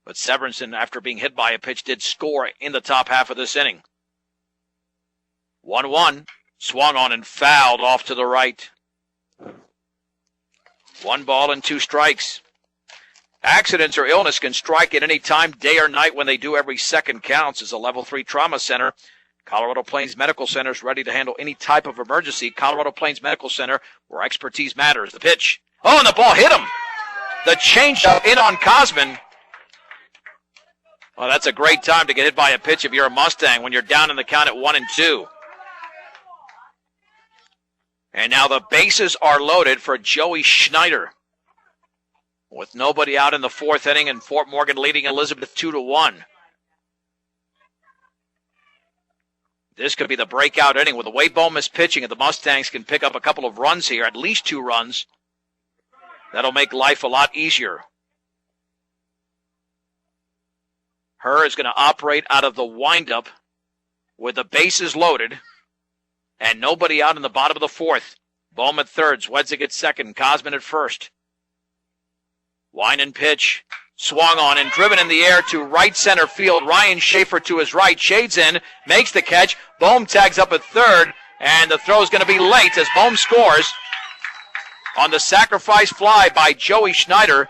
But Severinsen, after being hit by a pitch, did score in the top half of this inning. 1-1, swung on and fouled off to the right. 1 ball and 2 strikes. Accidents or illness can strike at any time, day or night. When they do, every second counts. As a level 3 trauma center, Colorado Plains Medical Center is ready to handle any type of emergency. Colorado Plains Medical Center, where expertise matters. The pitch. Oh, and the ball hit him. The changeup in on Kosman. Well, that's a great time to get hit by a pitch if you're a Mustang when you're down in the count at 1-2. And now the bases are loaded for Joey Schneider. With nobody out in the 4th inning and Fort Morgan leading Elizabeth 2-1. This could be the breakout inning. With the way Bohm is pitching, and the Mustangs can pick up a couple of runs here, at least 2 runs, that'll make life a lot easier. Herr is going to operate out of the windup with the bases loaded and nobody out in the bottom of the 4th. Bohm at third, Swedzik at second, Kosman at first. Wind and pitch. Swung on and driven in the air to right center field. Ryan Schaefer to his right, shades in, makes the catch. Bohm tags up at third, and the throw is going to be late as Bohm scores on the sacrifice fly by Joey Schneider.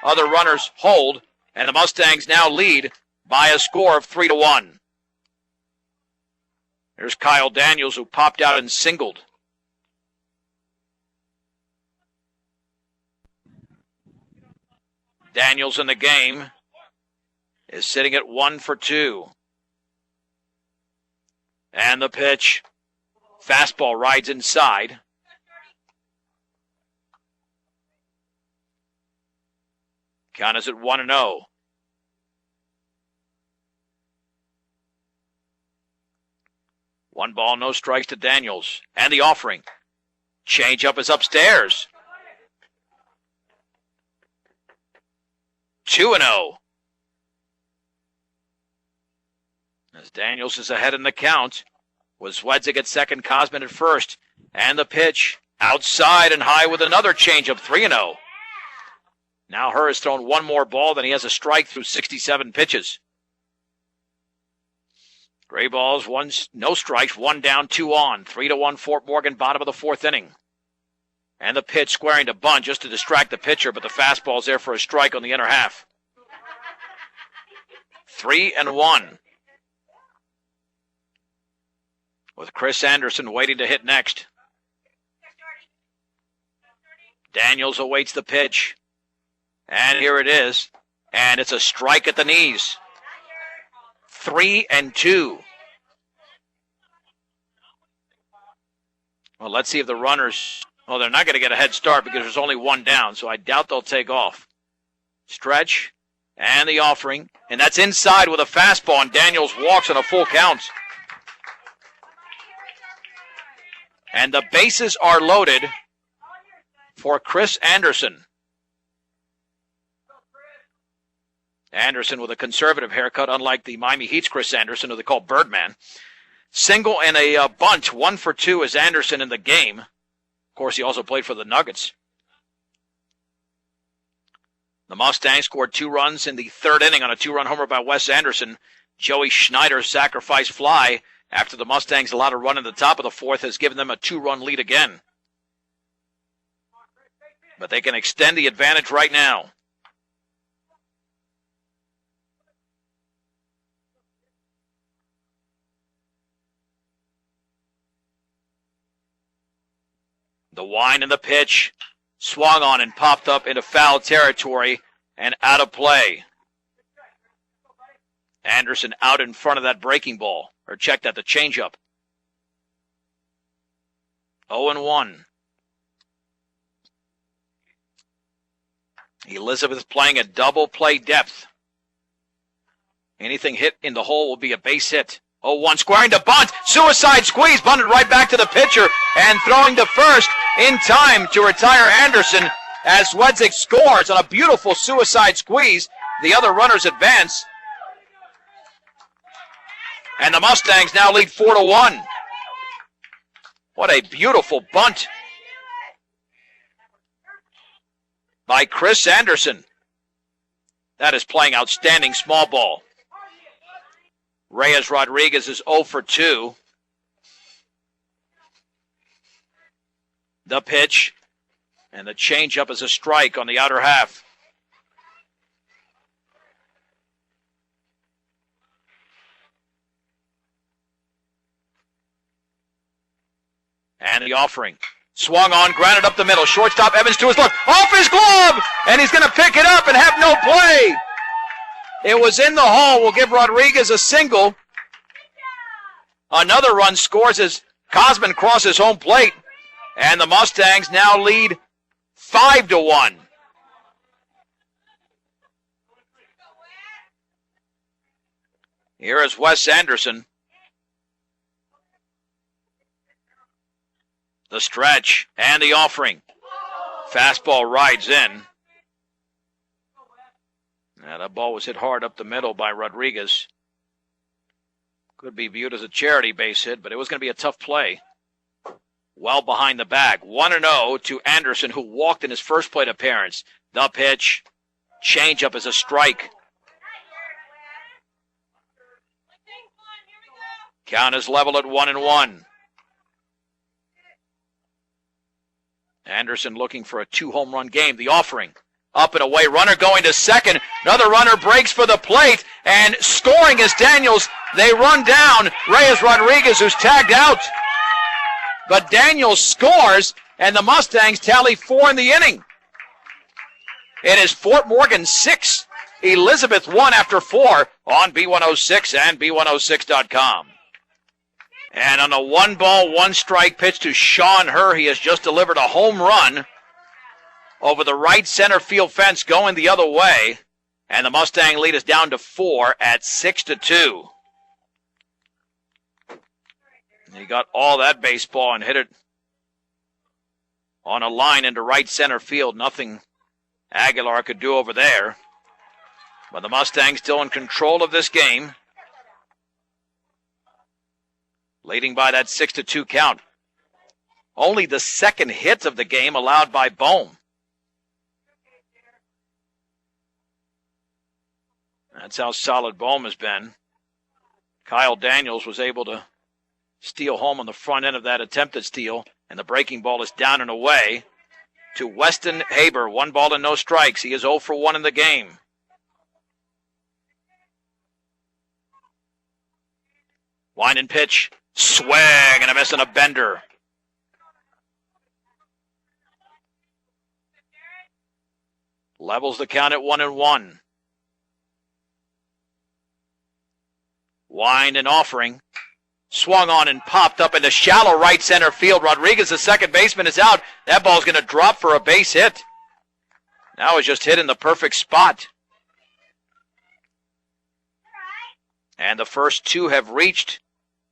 Other runners hold, and the Mustangs now lead by a score of 3-1. There's Kyle Daniels, who popped out and singled. Daniels in the game is sitting at 1 for 2. And the pitch. Fastball rides inside. Count is at 1-0. One ball, no strikes to Daniels. And the offering. Changeup is upstairs. 2-0. As Daniels is ahead in the count, with Swedzik at second, Kosman at first. And the pitch outside and high with another changeup, 3-0. Now Herr has thrown 1 more ball than he has a strike through 67 pitches. Gray balls, no strikes, 1 down, 2 on. 3-1 Fort Morgan, bottom of the 4th inning. And the pitch squaring to bunt just to distract the pitcher, but the fastball's there for a strike on the inner half. 3-1. With Chris Anderson waiting to hit next. Daniels awaits the pitch. And here it is. And it's a strike at the knees. 3-2. Well, let's see if the runners... Well, they're not going to get a head start because there's only 1 down, so I doubt they'll take off. Stretch, and the offering, and that's inside with a fastball, and Daniels walks on a full count. And the bases are loaded for Chris Anderson. Anderson with a conservative haircut, unlike the Miami Heat's Chris Anderson, who they call Birdman. Single and a bunt, 1 for 2 is Anderson in the game. Of course, he also played for the Nuggets. The Mustangs scored 2 runs in the third inning on a 2-run homer by Wes Anderson. Joey Schneider's sacrifice fly after the Mustangs allowed a run in the top of the fourth has given them a 2-run lead again. But they can extend the advantage right now. The wind and the pitch swung on and popped up into foul territory and out of play. Anderson out in front of that breaking ball, or checked at the changeup. 0-1. Elizabeth playing at double play depth. Anything hit in the hole will be a base hit. 0-1, squaring to bunt. Suicide squeeze, bunted right back to the pitcher, and throwing to first in time to retire Anderson as Wedzik scores on a beautiful suicide squeeze. The other runners advance. And the Mustangs now lead 4-1. What a beautiful bunt by Chris Anderson. That is playing outstanding small ball. Reyes Rodriguez is 0 for 2. The pitch, and the changeup is a strike on the outer half. And the offering. Swung on, grounded up the middle. Shortstop Evans to his left. Off his glove! And he's going to pick it up and have no play. It was in the hole. We'll give Rodriguez a single. Another run scores as Cosman crosses home plate. And the Mustangs now lead 5-1. Here is Wes Anderson. The stretch and the offering. Fastball rides in. Now, that ball was hit hard up the middle by Rodriguez. Could be viewed as a charity base hit, but it was going to be a tough play. Well behind the bag. 1-0 to Anderson, who walked in his first plate appearance. The pitch. Changeup is a strike. Count is level at 1-1. Anderson looking for a 2-home run game. The offering. Up and away. Runner going to second. Another runner breaks for the plate. And scoring is Daniels. They run down Reyes Rodriguez, who's tagged out. But Daniels scores, and the Mustangs tally 4 in the inning. It is Fort Morgan 6, Elizabeth 1 after 4 on B106 and B106.com. And on a 1-ball, 1-strike pitch to Sean Herr, he has just delivered a home run over the right center field fence going the other way. And the Mustang lead is down to 4 at 6-2. He got all that baseball and hit it on a line into right center field. Nothing Aguilar could do over there. But the Mustangs still in control of this game, leading by that 6-2 count. Only the second hit of the game allowed by Bohm. That's how solid Bohm has been. Kyle Daniels was able to steal home on the front end of that attempted steal, and the breaking ball is down and away to Weston Haber. 1 ball and no strikes. He is 0 for 1 in the game. Wind and pitch. Swing and a miss and a bender. Levels the count at 1-1. Wind and offering. Swung on and popped up into shallow right center field. Rodriguez, the second baseman, is out. That ball's going to drop for a base hit. Now it's just hit in the perfect spot. And the first 2 have reached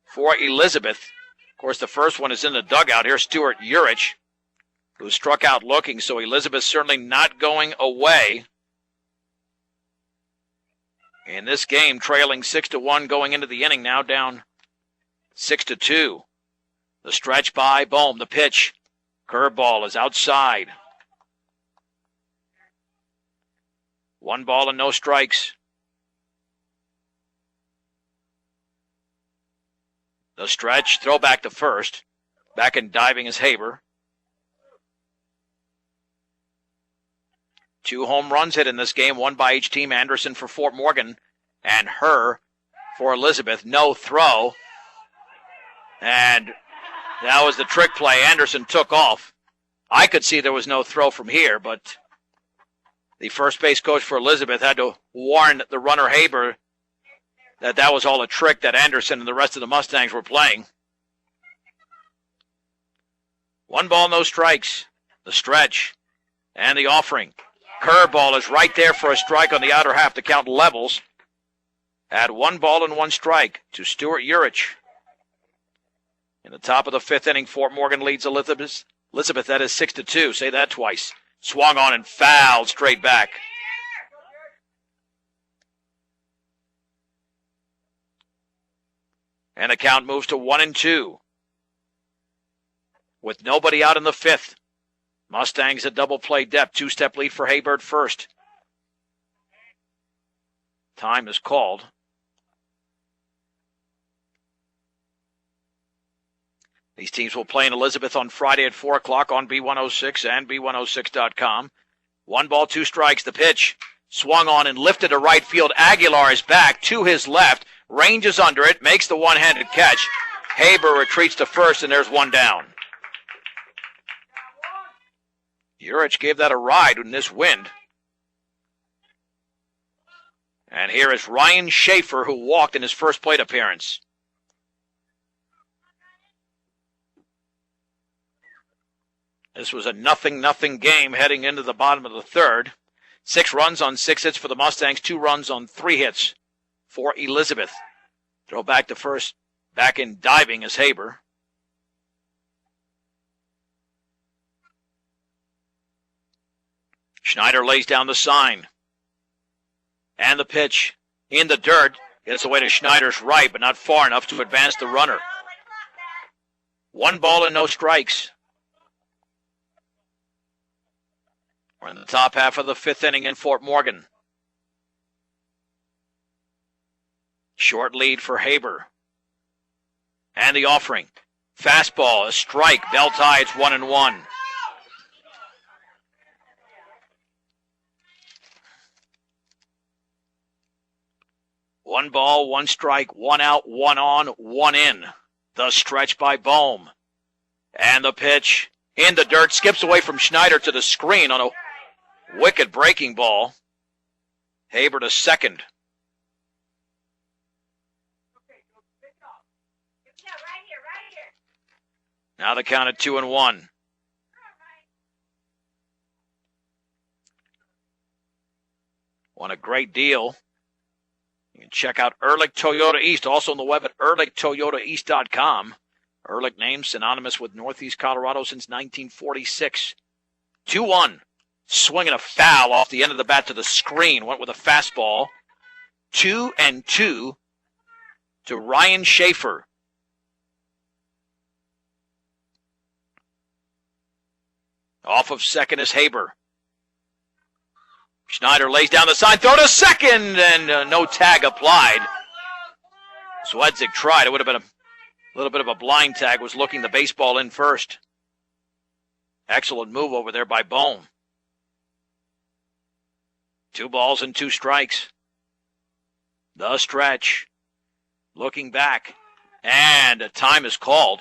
for Elizabeth. Of course, the first one is in the dugout. Here's Stuart Urich, who struck out looking, so Elizabeth certainly not going away in this game, trailing 6-1 going into the inning, now down 6-2. The stretch by Bohm, the pitch. Curveball is outside. 1 ball and no strikes. The stretch, throw back to first. Back and diving is Haber. 2 home runs hit in this game, 1 by each team. Anderson for Fort Morgan and Herr for Elizabeth. No throw. And that was the trick play. Anderson took off. I could see there was no throw from here, but the first base coach for Elizabeth had to warn the runner Haber that was all a trick that Anderson and the rest of the Mustangs were playing. 1 ball, no strikes. The stretch and the offering. Curveball is right there for a strike on the outer half. The count levels at 1 ball and 1 strike to Stuart Urich. In the top of the 5th inning, Fort Morgan leads Elizabeth. That is 6-2. Say that twice. Swung on and fouled straight back. And the count moves to 1-2. With nobody out in the 5th. Mustangs at double play depth. 2-step lead for Haber first. Time is called. These teams will play in Elizabeth on Friday at 4 o'clock on B106 and B106.com. 1 ball, 2 strikes. The pitch swung on and lifted to right field. Aguilar is back to his left. Ranges under it. Makes the one-handed catch. Haber retreats to first, and there's 1 down. Urich gave that a ride in this wind. And here is Ryan Schaefer, who walked in his first plate appearance. This was a 0-0 game heading into the bottom of the 3rd. 6 runs on 6 hits for the Mustangs, 2 runs on 3 hits for Elizabeth. Throw back to first. Back in diving is Haber. Schneider lays down the sign. And the pitch in the dirt. Gets away to Schneider's right, but not far enough to advance the runner. 1 ball and no strikes. We're in the top half of the 5th inning in Fort Morgan. Short lead for Haber. And the offering. Fastball, a strike. Bell tie, it's 1-1. One ball, 1 strike, 1 out, 1 on, 1 in. The stretch by Bohm. And the pitch in the dirt. Skips away from Schneider to the screen on a wicked breaking ball. Haber to second. Now the count at 2-1. Won a great deal. You can check out Ehrlich Toyota East, also on the web at EhrlichToyotaEast.com. Ehrlich named synonymous with Northeast Colorado since 1946. 2-1. Swinging a foul off the end of the bat to the screen. Went with a fastball. 2-2 to Ryan Schaefer. Off of second is Haber. Schneider lays down the sign, throw to second, and no tag applied. Swedzik tried. It would have been a little bit of a blind tag, was looking the baseball in first. Excellent move over there by Bohm. 2 balls and 2 strikes. The stretch. Looking back. And a time is called.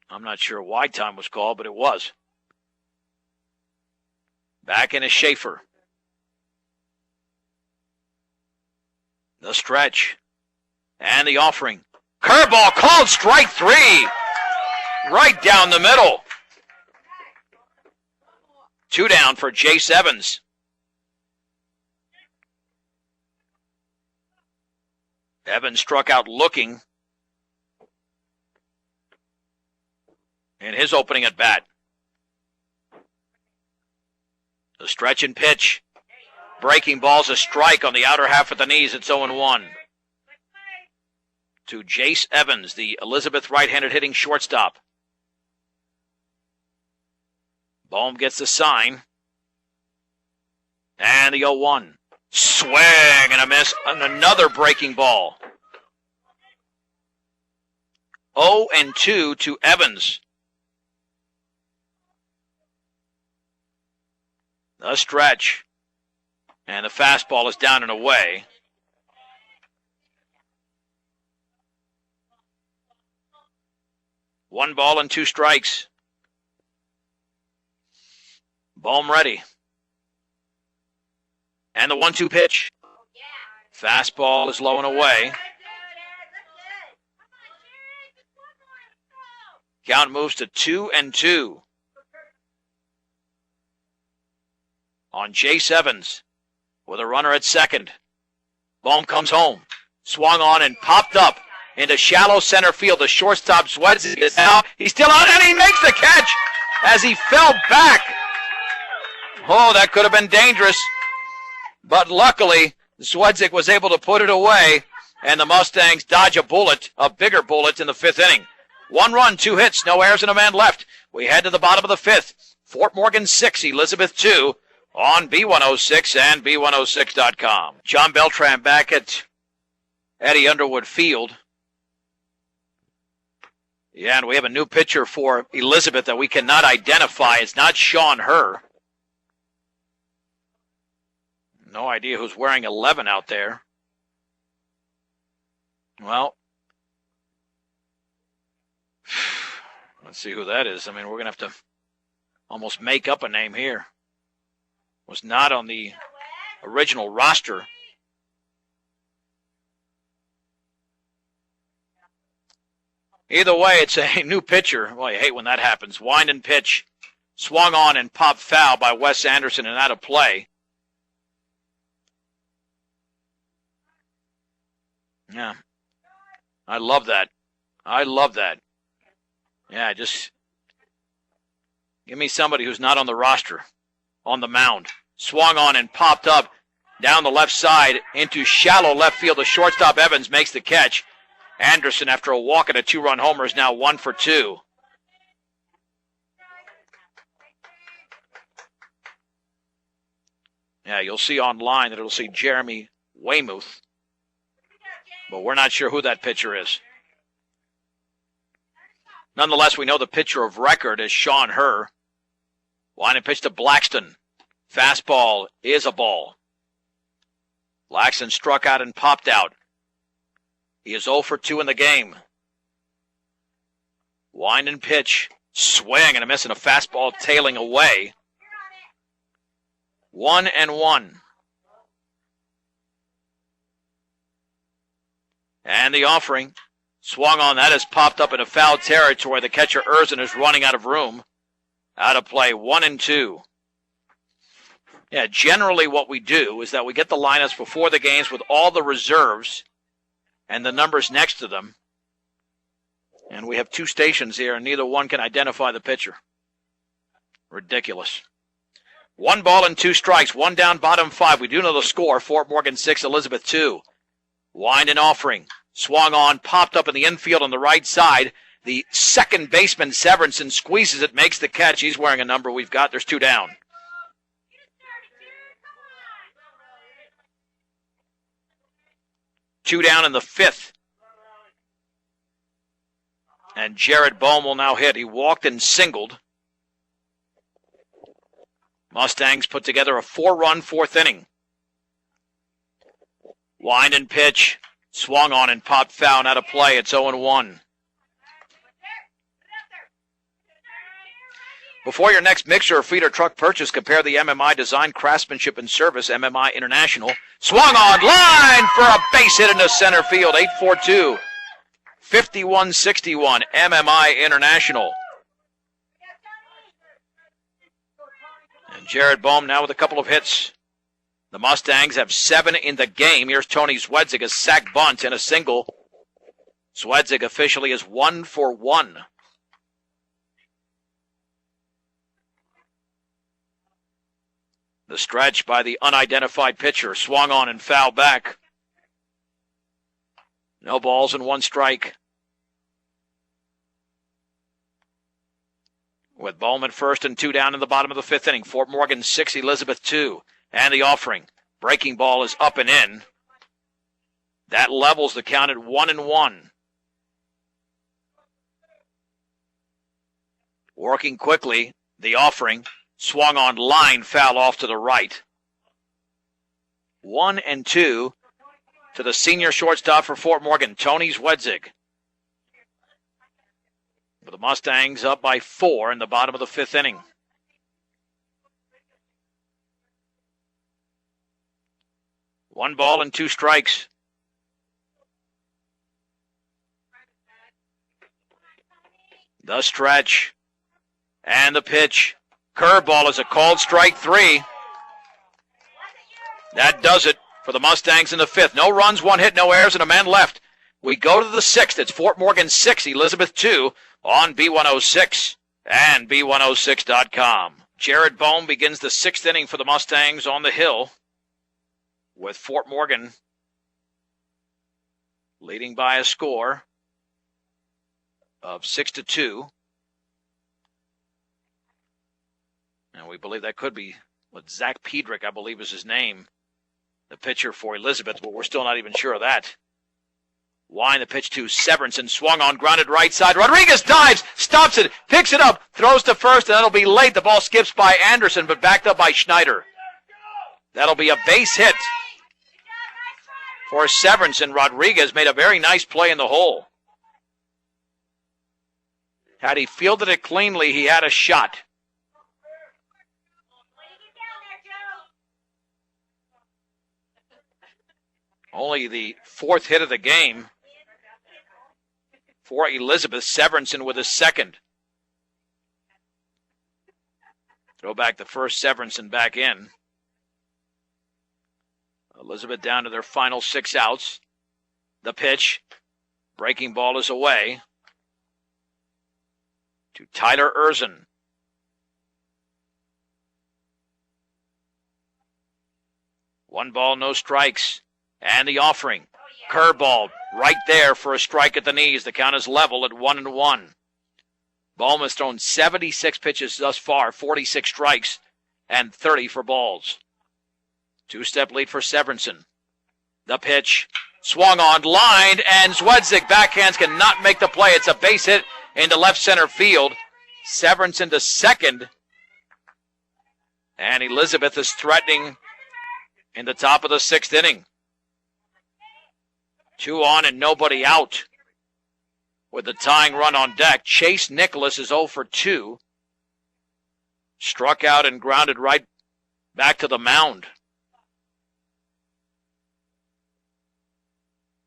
I'm not sure why time was called, but it was. Back in is Schaefer. The stretch. And the offering. Curveball called, strike 3. Right down the middle. 2 down for Jace Evans. Evans struck out looking in his opening at bat. The stretch and pitch. Breaking ball's a strike on the outer half of the knees. It's 0-1. To Jace Evans, the Elizabeth right-handed hitting shortstop. Bohm gets the sign. And the 0-1. Swing and a miss on another breaking ball. 0-2 to Evans. The stretch. And the fastball is down and away. One ball and 2 strikes. Bohm ready. And the 1-2 pitch. Fastball is low and away. Count moves to 2-2. On Jace Evans with a runner at second. Bohm comes home. Swung on and popped up into shallow center field. The shortstop Zwedzik is out. He's still out and he makes the catch as he fell back. Oh, that could have been dangerous. But luckily, Zwedzik was able to put it away, and the Mustangs dodge a bullet, a bigger bullet in the 5th inning. 1 run, 2 hits, no errors, and a man left. We head to the bottom of the 5th. Fort Morgan 6, Elizabeth 2 on B106 and B106.com. John Beltran back at Eddie Underwood Field. Yeah, and we have a new pitcher for Elizabeth that we cannot identify. It's not Sean Herr. No idea who's wearing 11 out there. Well, let's see who that is. I mean, we're going to have to almost make up a name here. Was not on the original roster. Either way, it's a new pitcher. Well, you hate when that happens. Wind and pitch. Swung on and popped foul by Wes Anderson and out of play. Yeah. I love that. I love that. Yeah, just give me somebody who's not on the roster, on the mound. Swung on and popped up down the left side into shallow left field. The shortstop Evans makes the catch. Anderson, after a walk and a 2-run homer, is now 1 for 2. Yeah, you'll see online that it'll say Jeremy Weymouth. But we're not sure who that pitcher is. Nonetheless, we know the pitcher of record is Sean Herr. Line and pitch to Blackston. Fastball is a ball. Blackston struck out and popped out. He is 0 for 2 in the game. Wind and pitch. Swing and a miss and a fastball tailing away. 1-1. And the offering. Swung on. That has popped up into foul territory. The catcher Erzin is running out of room. Out of play. 1-2. Yeah, generally what we do is that we get the lineups before the games with all the reserves and the numbers next to them. And we have 2 stations here, and neither one can identify the pitcher. Ridiculous. 1 ball and 2 strikes. 1 down, bottom 5. We do know the score. Fort Morgan 6, Elizabeth 2. Wind and offering. Swung on, popped up in the infield on the right side. The second baseman, Severinsen, squeezes it, makes the catch. He's wearing a number we've got. There's 2 down. Two down in the 5th. And Jared Bohm will now hit. He walked and singled. Mustangs put together a 4-run 4th inning. Wind and pitch. Swung on and popped foul and out of play. It's 0-1. Before your next mixer or feeder truck purchase, compare the MMI design, craftsmanship, and service, MMI International. Swung on, line for a base hit into center field, 8-4-2. 51-61, MMI International. And Jared Bohm now with a couple of hits. The Mustangs have 7 in the game. Here's Tony Zwedzig, a sac bunt and a single. Zwedzig officially is 1 for 1. The stretch by the unidentified pitcher, swung on and fouled back. No balls and 1 strike. With Bowman first and 2 down in the bottom of the 5th inning. Fort Morgan 6, Elizabeth 2. And the offering. Breaking ball is up and in. That levels the count at 1-1. Working quickly, the offering. Swung on line, foul off to the right. 1-2 to the senior shortstop for Fort Morgan, Tony Zwedzig. With the Mustangs up by 4 in the bottom of the 5th inning. One ball and 2 strikes. The stretch. And the pitch. Curveball is a called strike 3. That does it for the Mustangs in the 5th. No runs, 1 hit, no errors, and a man left. We go to the 6th. It's Fort Morgan 6, Elizabeth 2 on B106 and B106.com. Jared Bohm begins the 6th inning for the Mustangs on the hill, with Fort Morgan leading by a score of 6-2. And we believe that could be what Zach Pedrick, I believe, is his name, the pitcher for Elizabeth, but we're still not even sure of that. Wine the pitch to Severinsen, swung on, grounded right side. Rodriguez dives, stops it, picks it up, throws to first, and that'll be late. The ball skips by Anderson, but backed up by Schneider. That'll be a base hit for Severinsen. Rodriguez made a very nice play in the hole. Had he fielded it cleanly, he had a shot. Only the 4th hit of the game for Elizabeth. Severinsen with his 2nd. Throw back the first, Severinsen back in. Elizabeth down to their final 6 outs. The pitch. Breaking ball is away to Tyler Erzin. One ball, no strikes. And the offering. Curveball right there for a strike at the knees. The count is level at 1-1. Bowman has thrown 76 pitches thus far, 46 strikes, and 30 for balls. 2-step lead for Severinsen. The pitch. Swung on, lined, and Zwedzig backhands cannot make the play. It's a base hit into left center field. Severinsen to 2nd. And Elizabeth is threatening in the top of the 6th inning. 2 on and nobody out. With the tying run on deck, Chase Nicholas is 0 for 2. Struck out and grounded right back to the mound.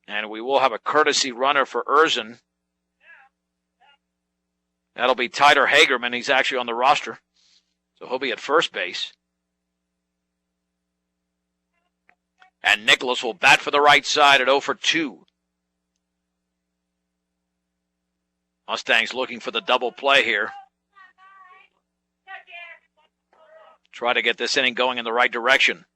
And we will have a courtesy runner for Erzin. That'll be Tyler Hagerman. He's actually on the roster, so he'll be at first base. And Nicholas will bat for the right side at 0 for 2. Mustangs looking for the double play here. Try to get this inning going in the right direction.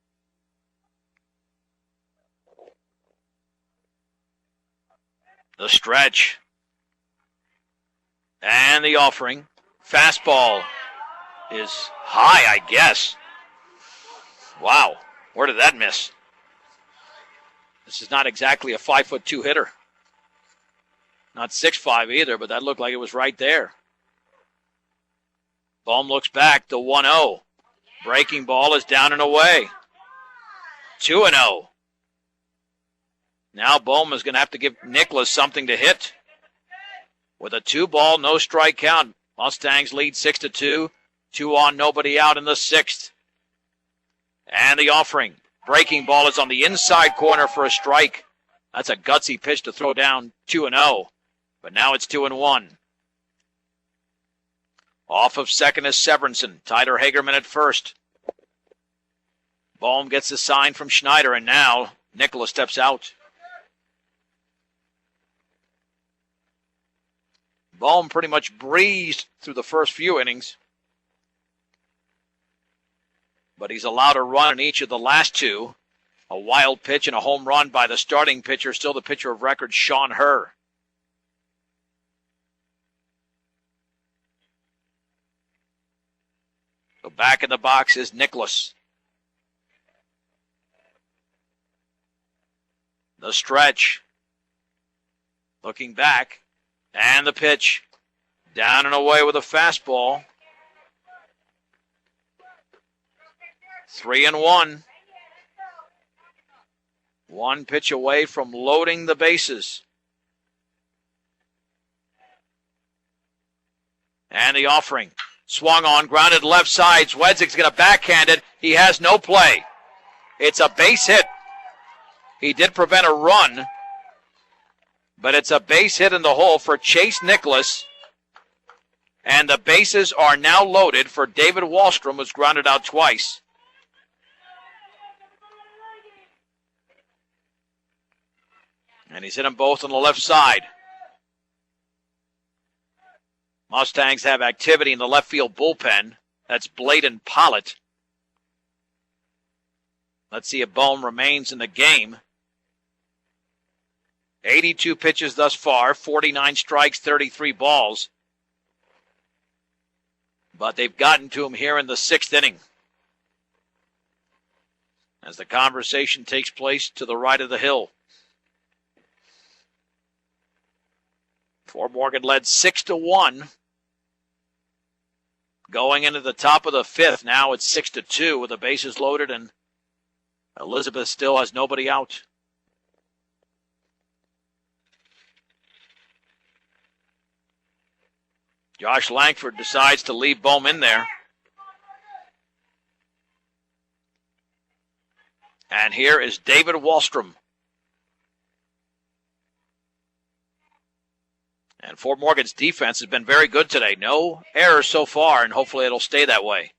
The stretch. And the offering. Fastball is high, I guess. Wow, where did that miss? This is not exactly a 5'2" hitter. Not 6'5" either, but that looked like it was right there. Bohm looks back, the 1-0. Breaking ball is down and away. 2-0. Now Bohm is going to have to give Nicholas something to hit. With a 2-ball, no strike count, Mustangs lead 6-2. 2 on, nobody out in the 6th. And the offering. Breaking ball is on the inside corner for a strike. That's a gutsy pitch to throw down 2-0. But now it's 2-1. Off of 2nd is Severinsen. Tyler Hagerman at first. Bohm gets the sign from Schneider, and now Nicholas steps out. Bohm pretty much breezed through the first few innings, but he's allowed a run in each of the last two. A wild pitch and a home run by the starting pitcher, still the pitcher of record, Sean Herr. So back in the box is Nicholas. The stretch. Looking back. And the pitch. Down and away with a fastball. 3-1. One pitch away from loading the bases. And the offering. Swung on, grounded left side. Zwedzik's going to backhand it. He has no play. It's a base hit. He did prevent a run, but it's a base hit in the hole for Chase Nicholas. And the bases are now loaded for David Wahlstrom, who's grounded out twice. And he's hit them both on the left side. Mustangs have activity in the left field bullpen. That's Bladen Pollitt. Let's see if Bohm remains in the game. 82 pitches thus far, 49 strikes, 33 balls. But they've gotten to him here in the 6th inning. As the conversation takes place to the right of the hill. Fort Morgan led 6-1. Going into the top of the 5th, now it's 6-2 with the bases loaded, and Elizabeth still has nobody out. Josh Langford decides to leave Bohm in there. And here is David Wahlstrom. And Fort Morgan's defense has been very good today. No errors so far, and hopefully it'll stay that way.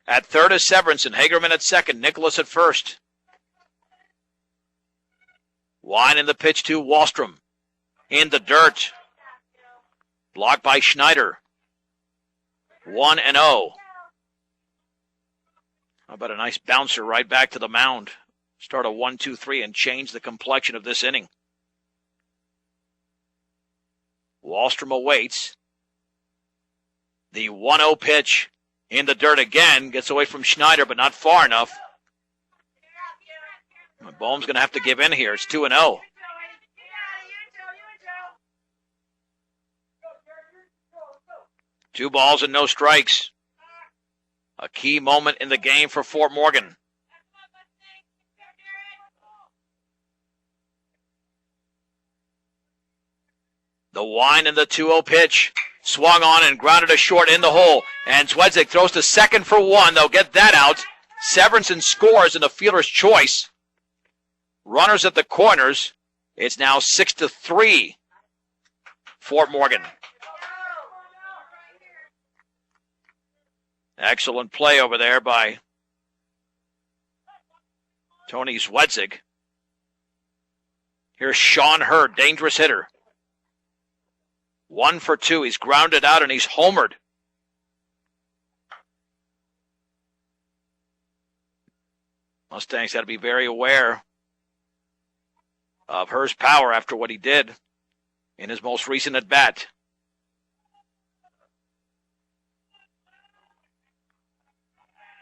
At third is Severinsen. Hagerman at second. Nicholas at first. Wine in the pitch to Wahlstrom. In the dirt. Blocked by Schneider. 1-0. How about a nice bouncer right back to the mound? Start a 1-2-3 and change the complexion of this inning. Wahlstrom awaits. The 1-0 pitch in the dirt again. Gets away from Schneider, but not far enough. Bohm's going to have to give in here. It's 2-0. Two balls and no strikes. A key moment in the game for Fort Morgan. The wind and the 2-0 pitch. Swung on and grounded a short in the hole. And Zwedzik throws to second for one. They'll get that out. Severinsen scores in the fielder's choice. Runners at the corners. It's now 6-3. Fort Morgan. Excellent play over there by Tony Zwedzik. Here's Sean Herr, dangerous hitter. 1 for 2. He's grounded out and he's homered. Mustangs got to be very aware of Herr's power after what he did in his most recent at-bat.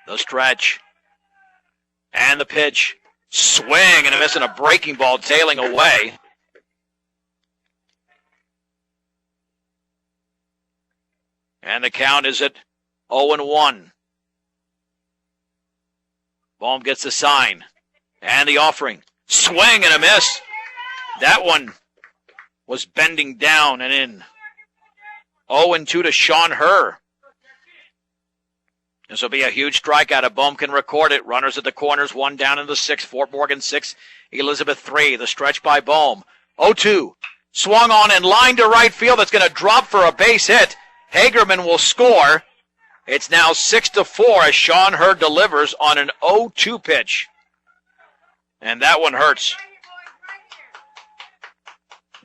The stretch. And the pitch. Swing and a miss and a breaking ball tailing away. And the count is at 0-1. Bohm gets the sign. And the offering. Swing and a miss. That one was bending down and in. 0-2 to Sean Herr. This will be a huge strikeout if Bohm can record it. Runners at the corners, 1 down in the 6th. Fort Morgan 6, Elizabeth 3. The stretch by Bohm. 0-2. Swung on and lined to right field. That's going to drop for a base hit. Hagerman will score. It's now 6-4 as Sean Hurd delivers on an 0-2 pitch. And that one hurts.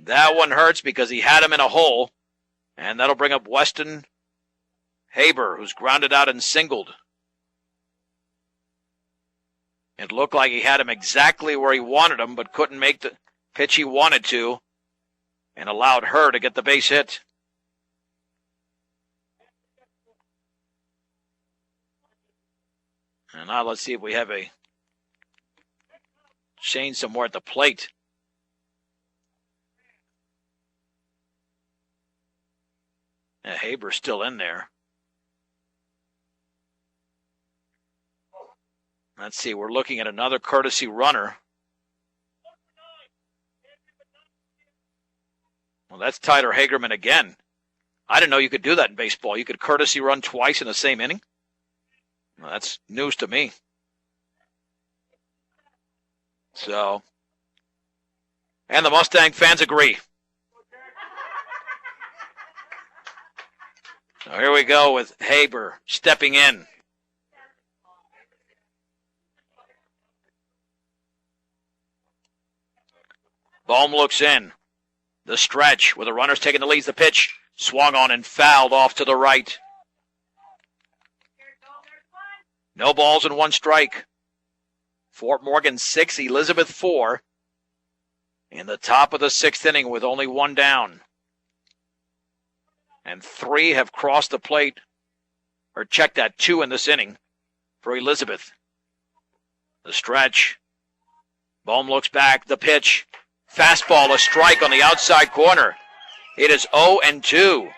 That one hurts because he had him in a hole. And that'll bring up Weston Haber, who's grounded out and singled. It looked like he had him exactly where he wanted him, but couldn't make the pitch he wanted to, and allowed Hurd to get the base hit. And now let's see if we have a change somewhere at the plate. Yeah, Haber's still in there. Let's see, we're looking at another courtesy runner. Well, that's Tyler Hagerman again. I didn't know you could do that in baseball. You could courtesy run twice in the same inning. Well, that's news to me. So, and the Mustang fans agree. So here we go with Haber stepping in. Bohm looks in. The stretch with the runners taking the lead. The pitch swung on and fouled off to the right. No balls and one strike. Fort Morgan 6, Elizabeth 4. In the top of the sixth inning with only one down. And 3 have crossed the plate, or checked that 2 in this inning for Elizabeth. The stretch. Bohm looks back. The pitch. Fastball, a strike on the outside corner. It is 0-2.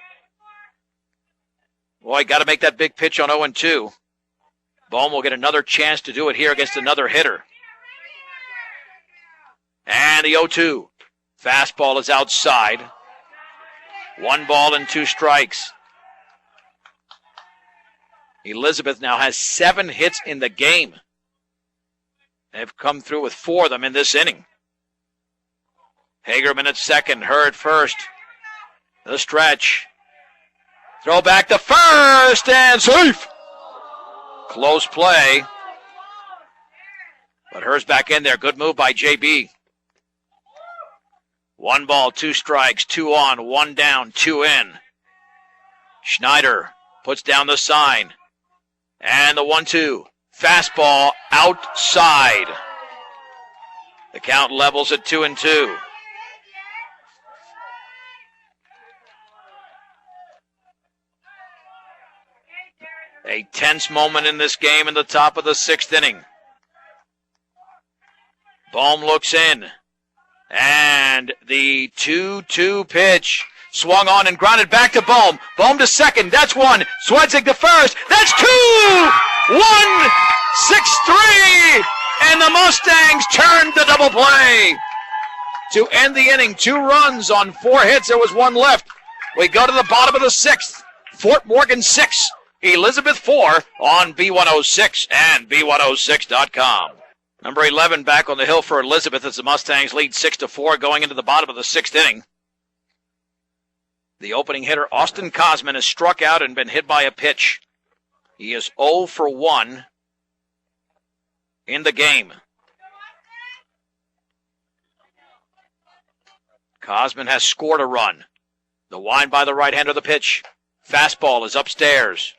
Boy, got to make that big pitch on 0-2. Bohm will get another chance to do it here against another hitter. And the 0-2. Fastball is outside. 1 ball and 2 strikes. Elizabeth now has 7 hits in the game. They've come through with 4 of them in this inning. Hagerman at second, Hurd first. The stretch. Throw back to first and safe. Close play. But Hurd's back in there. Good move by JB. 1 ball, 2 strikes, 2 on, 1 down, 2 in. Schneider puts down the sign. And the 1-2. Fastball outside. The count levels at 2-2. A tense moment in this game in the top of the 6th inning. Bohm looks in. And the 2-2 pitch swung on and grounded back to Bohm. Bohm to second. That's 1. Swedzig to first. That's 2! 1, 6-3. And the Mustangs turned the double play. To end the inning, 2 runs on 4 hits. There was 1 left. We go to the bottom of the 6th. Fort Morgan 6. Elizabeth 4 on B106 and B106.com. Number 11 back on the hill for Elizabeth as the Mustangs lead 6-4 going into the bottom of the 6th inning. The opening hitter, Austin Cosman, has struck out and been hit by a pitch. He is 0 for 1 in the game. Cosman has scored a run. The wind by the right-hander, the pitch. Fastball is upstairs.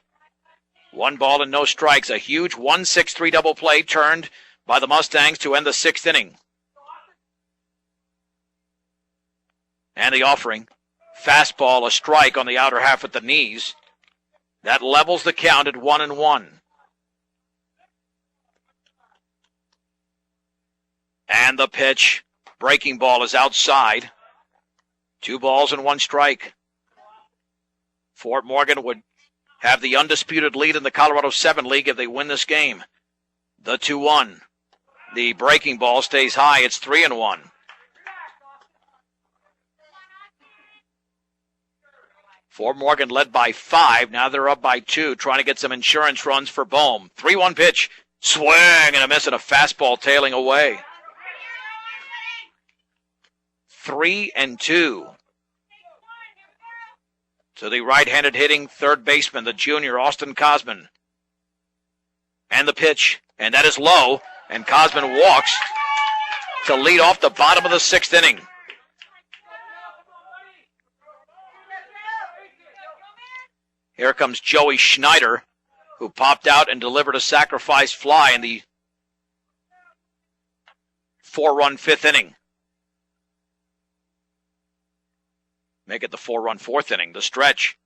1 ball and no strikes. A huge 1-6-3 double play turned by the Mustangs to end the 6th inning. And the offering. Fastball, a strike on the outer half at the knees. That levels the count at 1-1. And the pitch. Breaking ball is outside. 2 balls and 1 strike. Fort Morgan would have the undisputed lead in the Colorado 7 League if they win this game. The 2-1. The breaking ball stays high. It's 3-1. Fort Morgan led by 5. Now they're up by 2, trying to get some insurance runs for Bohm. 3-1 pitch. Swing and a miss and a fastball tailing away. 3-2. to the right-handed hitting third baseman, the junior, Austin Cosman. And the pitch, and that is low, and Cosman walks to lead off the bottom of the sixth inning. Here comes Joey Schneider, who popped out and delivered a sacrifice fly in the 4-run fifth inning. Make it the 4-run fourth inning, the stretch.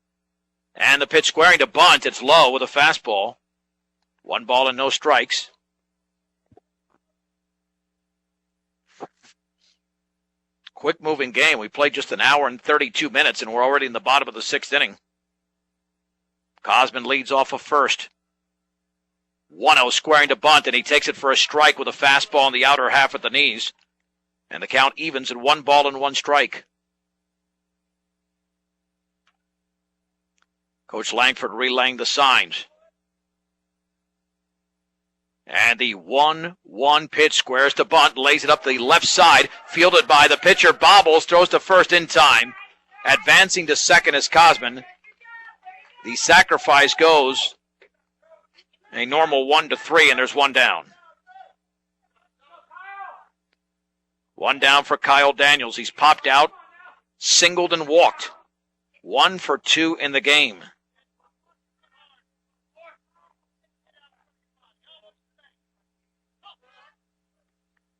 And the pitch squaring to bunt. It's low with a fastball. 1 ball and no strikes. Quick moving game. We played just an hour and 32 minutes, and we're already in the bottom of the sixth inning. Cosman leads off of first. 1-0 squaring to bunt, and he takes it for a strike with a fastball in the outer half at the knees. And the count evens at 1 ball and 1 strike. Coach Langford relaying the signs. And the 1-1 pitch squares to bunt, lays it up the left side, fielded by the pitcher, bobbles, throws to first in time. Advancing to second is Cosman. The sacrifice goes a normal 1-3, and there's 1 down. 1 down for Kyle Daniels. He's popped out, singled, and walked. 1 for 2 in the game.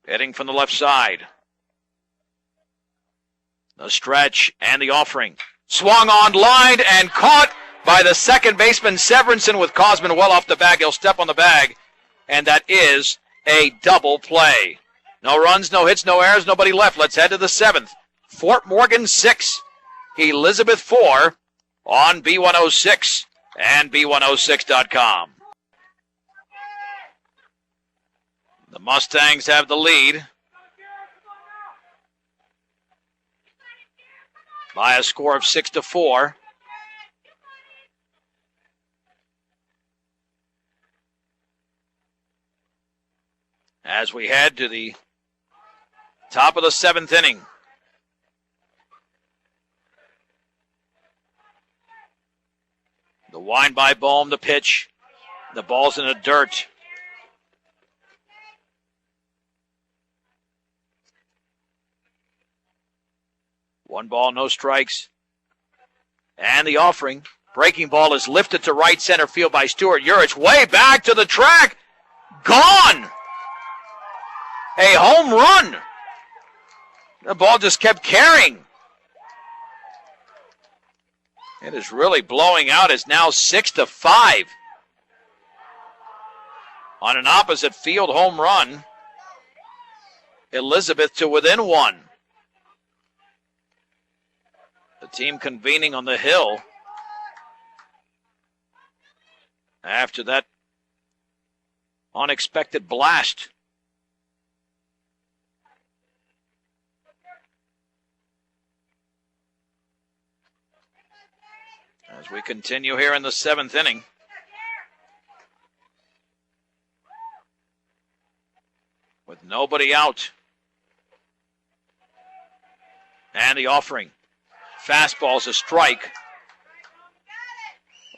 Hitting from the left side. The stretch and the offering. Swung on, lined, and caught by the second baseman, Severinsen, with Cosman well off the bag. He'll step on the bag, and that is a double play. No runs, no hits, no errors, nobody left. Let's head to the 7th. Fort Morgan 6, Elizabeth 4 on B106 and B106.com. The Mustangs have the lead by a score of 6-4. As we head to the top of the 7th inning. The wind by Bohm, the pitch. The ball's in the dirt. One ball, no strikes. And the offering. Breaking ball is lifted to right center field by Stuart Urich. Way back to the track. Gone! A home run. The ball just kept carrying. It is really blowing out. It's now 6-5. On an opposite field home run. Elizabeth to within 1. The team convening on the hill after that unexpected blast. As we continue here in the 7th inning. With nobody out. And the offering. Fastball's a strike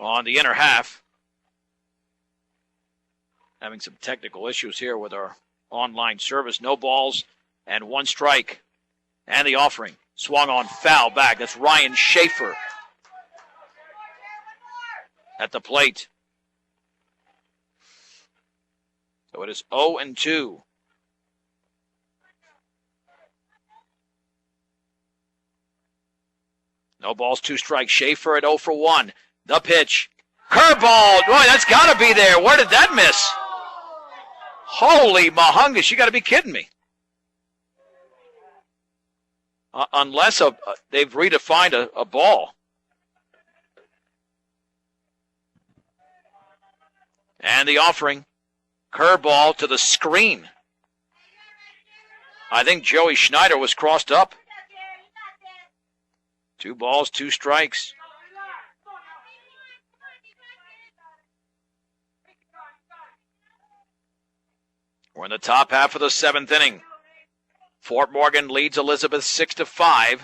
on the inner half. Having some technical issues here with our online service. No balls and 1 strike. And the offering. Swung on, foul back. That's Ryan Schaefer at the plate. So it is 0-2. No balls, 2 strikes. Schaefer at 0-1. The pitch. Curveball. Boy, that's got to be there. Where did that miss? Holy mahungus. You got to be kidding me. Unless they've redefined a ball. And the offering. Curveball to the screen. I think Joey Schneider was crossed up. 2 balls, 2 strikes. We're in the top half of the 7th inning. Fort Morgan leads Elizabeth 6-5.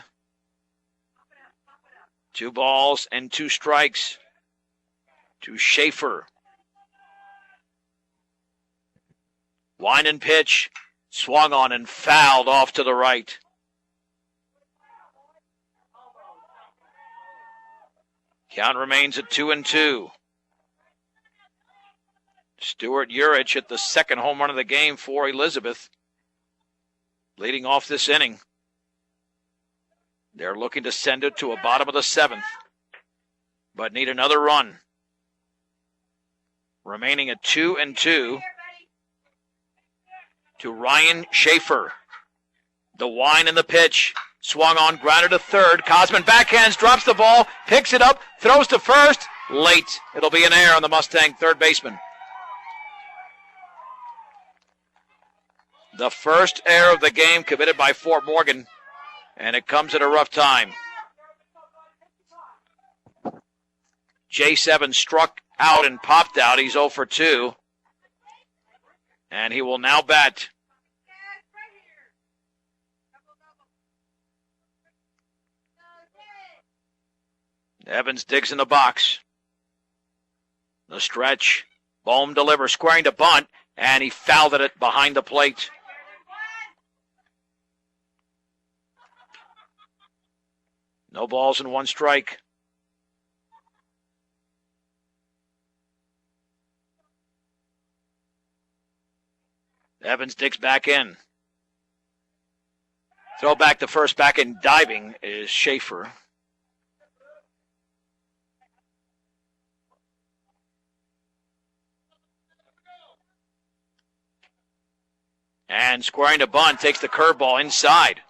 2 balls and 2 strikes to Schaefer. Wind and pitch. Swung on and fouled off to the right. Count remains at 2-2. Stuart Urich hit the second home run of the game for Elizabeth, leading off this inning. They're looking to send it to a bottom of the 7th, but need another run. Remaining at 2-2 to Ryan Schaefer. The wind and the pitch. Swung on, grounded to third. Cosman backhands, drops the ball, picks it up, throws to first. Late. It'll be an error on the Mustang third baseman. The first error of the game committed by Fort Morgan, and it comes at a rough time. J7 struck out and popped out. He's 0 for 2. And he will now bat. Evans digs in the box. The stretch. Bohm delivers, squaring to bunt, and he fouled it behind the plate. No balls and 1 strike. Evans digs back in. Throw back to first, back in diving is Schaefer. And squaring to bunt, takes the curveball inside.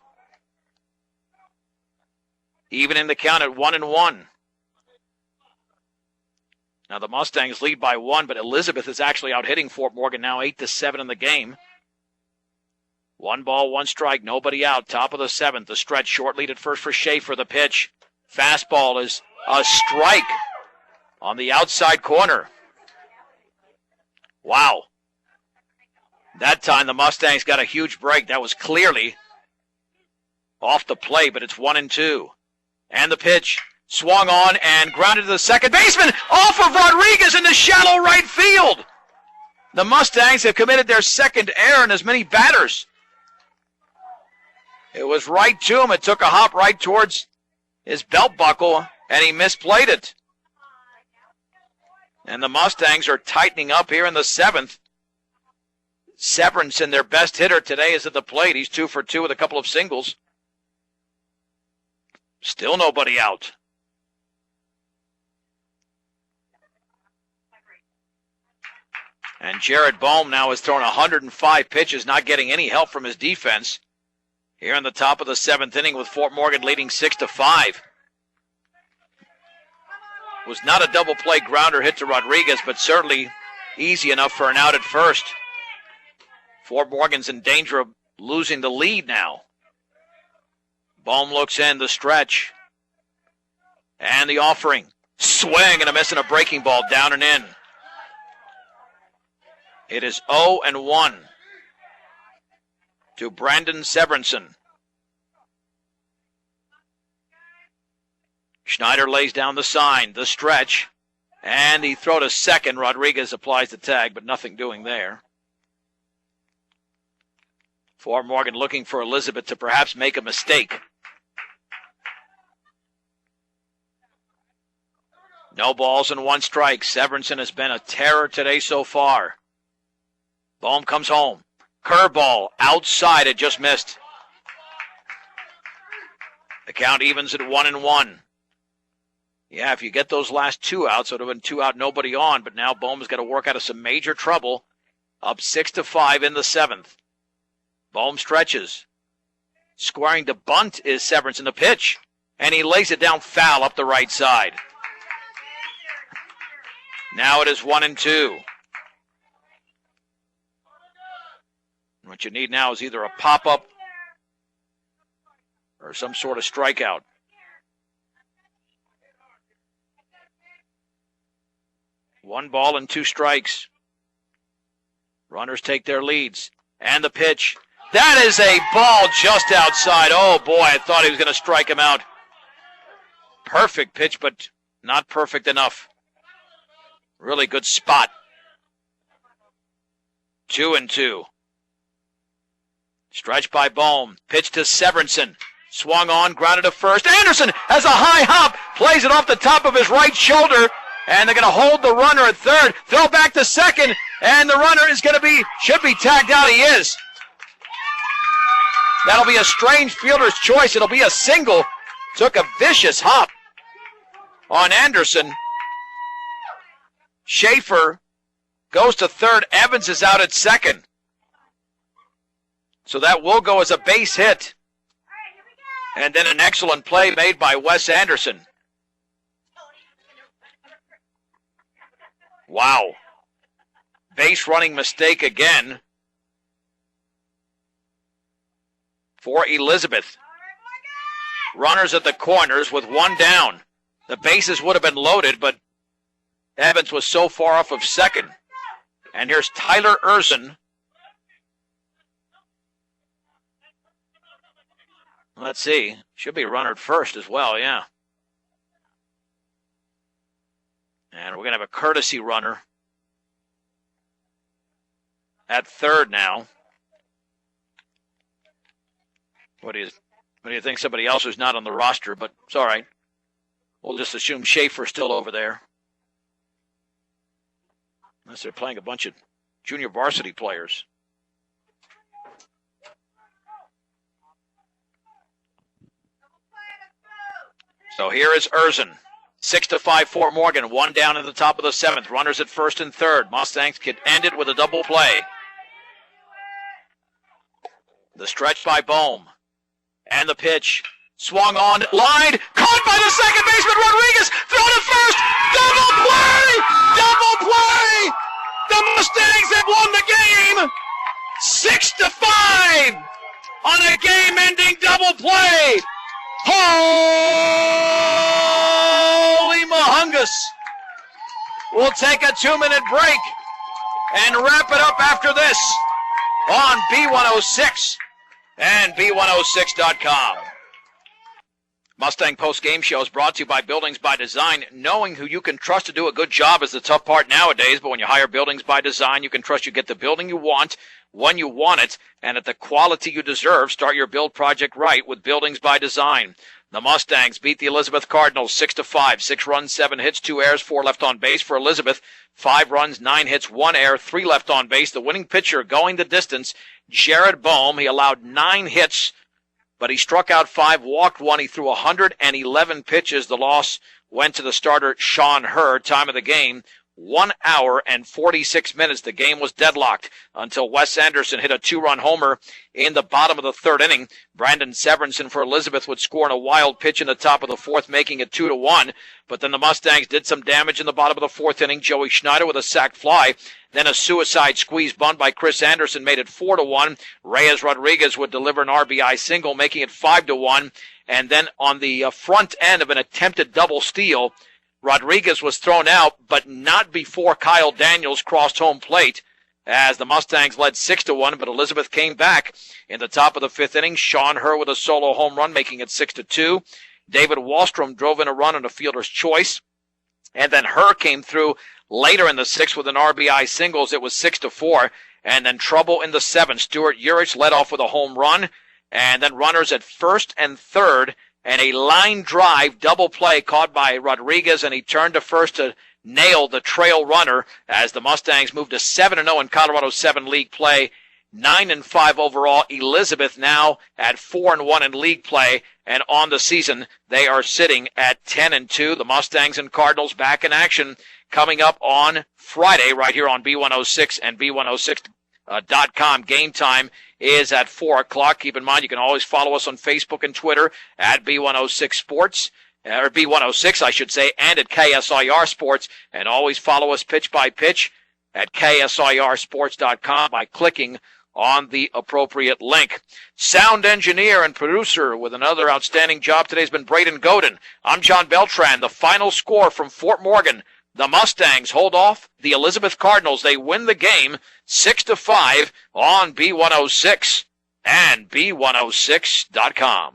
Even in the count at 1-1. Now the Mustangs lead by 1, but Elizabeth is actually out hitting Fort Morgan now 8-7 in the game. 1 ball, 1 strike, nobody out. Top of the 7th. The stretch, short lead at first for Schaefer. The pitch. Fastball is a strike on the outside corner. Wow. That time the Mustangs got a huge break. That was clearly off the play, but it's 1-2. And the pitch swung on and grounded to the second baseman off of Rodriguez in the shallow right field. The Mustangs have committed their second error in as many batters. It was right to him. It took a hop right towards his belt buckle, and he misplayed it. And the Mustangs are tightening up here in the 7th. Severinsen, their best hitter today, is at the plate. He's 2 for 2 with a couple of singles. Still nobody out. And Jared Bohm now has thrown 105 pitches, not getting any help from his defense. Here in the top of the 7th inning with Fort Morgan leading 6-5. Was not a double play grounder hit to Rodriguez, but certainly easy enough for an out at first. Fort Morgan's in danger of losing the lead now. Bohm looks in, the stretch. And the offering. Swing and a miss and a breaking ball down and in. It is 0-1 to Brandon Severinsen. Schneider lays down the sign, the stretch, and he throw to second. Rodriguez applies the tag, but nothing doing there. Fort Morgan looking for Elizabeth to perhaps make a mistake. No balls and 1 strike. Severinsen has been a terror today so far. Bohm comes home. Curveball outside, it just missed. The count evens at 1-1. Yeah, if you get those last 2 outs, it would have been 2 out, nobody on, but now Bohm has got to work out of some major trouble. Up 6-5 in the 7th. Bohm stretches. Squaring to bunt is Severinsen, the pitch. And he lays it down foul up the right side. Now it is 1-2. What you need now is either a pop-up or some sort of strikeout. One ball and 2 strikes. Runners take their leads. And the pitch. That is a ball just outside. Oh, boy, I thought he was going to strike him out. Perfect pitch, but not perfect enough. Really good spot. 2-2. Stretch by Bohm. Pitch to Severinsen. Swung on, grounded to first. Anderson has a high hop. Plays it off the top of his right shoulder. And they're going to hold the runner at third. Throw back to second. And the runner is going to should be tagged out. He is. That'll be a strange fielder's choice. It'll be a single. Took a vicious hop on Anderson. Schaefer goes to third. Evans is out at second. So that will go as a base hit. And then an excellent play made by Wes Anderson. Wow. Base running mistake again for Elizabeth. Runners at the corners with one down. The bases would have been loaded, but Evans was so far off of second. And here's Tyler Erzin. Let's see. Should be runner at first as well, yeah. And we're going to have a courtesy runner at third now. What do you think? Somebody else who's not on the roster, but it's all right. We'll just assume Schaefer's still over there. Unless they're playing a bunch of junior varsity players. So here is Erzin. 6-5 Fort Morgan. One down at the top of the seventh. Runners at first and third. Mustangs could end it with a double play. The stretch by Bohm. And the pitch. Swung on. Line. Caught by the second baseman Rodriguez. Throw to first. Double play! Double play! The Mustangs have won the game. 6-5 on a game-ending double play. Holy Mahungus. We'll take a 2-minute break and wrap it up after this on B106 and B106.com. Mustang Post Game Show is brought to you by Buildings by Design. Knowing who you can trust to do a good job is the tough part nowadays, but when you hire Buildings by Design, you can trust you get the building you want, when you want it, and at the quality you deserve. Start your build project right with Buildings by Design. The Mustangs beat the Elizabeth Cardinals 6-5. 6 runs, 7 hits, 2 errors, 4 left on base for Elizabeth. 5 runs, 9 hits, 1 error, 3 left on base. The winning pitcher going the distance, Jared Bohm. He allowed 9 hits, but he struck out 5, walked 1. He threw 111 pitches. The loss went to the starter, Sean Herr. Time of the game, 1 hour and 46 minutes. The game was deadlocked until Wes Anderson hit a 2-run homer in the bottom of the third inning. Brandon Severinsen for Elizabeth would score in a wild pitch in the top of the fourth, making it 2-1. But then the Mustangs did some damage in the bottom of the fourth inning. Joey Schneider with a sac fly. Then a suicide squeeze bunt by Chris Anderson made it 4-1. Reyes Rodriguez would deliver an RBI single, making it 5-1. And then on the front end of an attempted double steal, Rodriguez was thrown out, but not before Kyle Daniels crossed home plate as the Mustangs led 6-1, but Elizabeth came back in the top of the fifth inning. Sean Herr with a solo home run, making it 6-2. David Wallstrom drove in a run on a fielder's choice, and then Herr came through later in the sixth with an RBI singles. It was 6-4, and then trouble in the seventh. Stuart Urich led off with a home run, and then runners at first and third, and a line drive double play caught by Rodriguez, and he turned to first to nail the trail runner as the Mustangs moved to 7-0 in Colorado 7 league play, 9-5 overall. Elizabeth now at 4-1 in league play, and on the season they are sitting at 10-2. The Mustangs and Cardinals back in action coming up on Friday right here on B106 and B106.com. Game time is at 4 o'clock. Keep in mind, you can always follow us on Facebook and Twitter at B106 Sports, or B106, I should say, and at KSIR Sports. And always follow us pitch by pitch at KSIRSports.com by clicking on the appropriate link. Sound engineer and producer with another outstanding job today has been Braden Godin. I'm John Beltran. The final score from Fort Morgan: the Mustangs hold off the Elizabeth Cardinals. They win the game 6-5 on B106 and B106.com.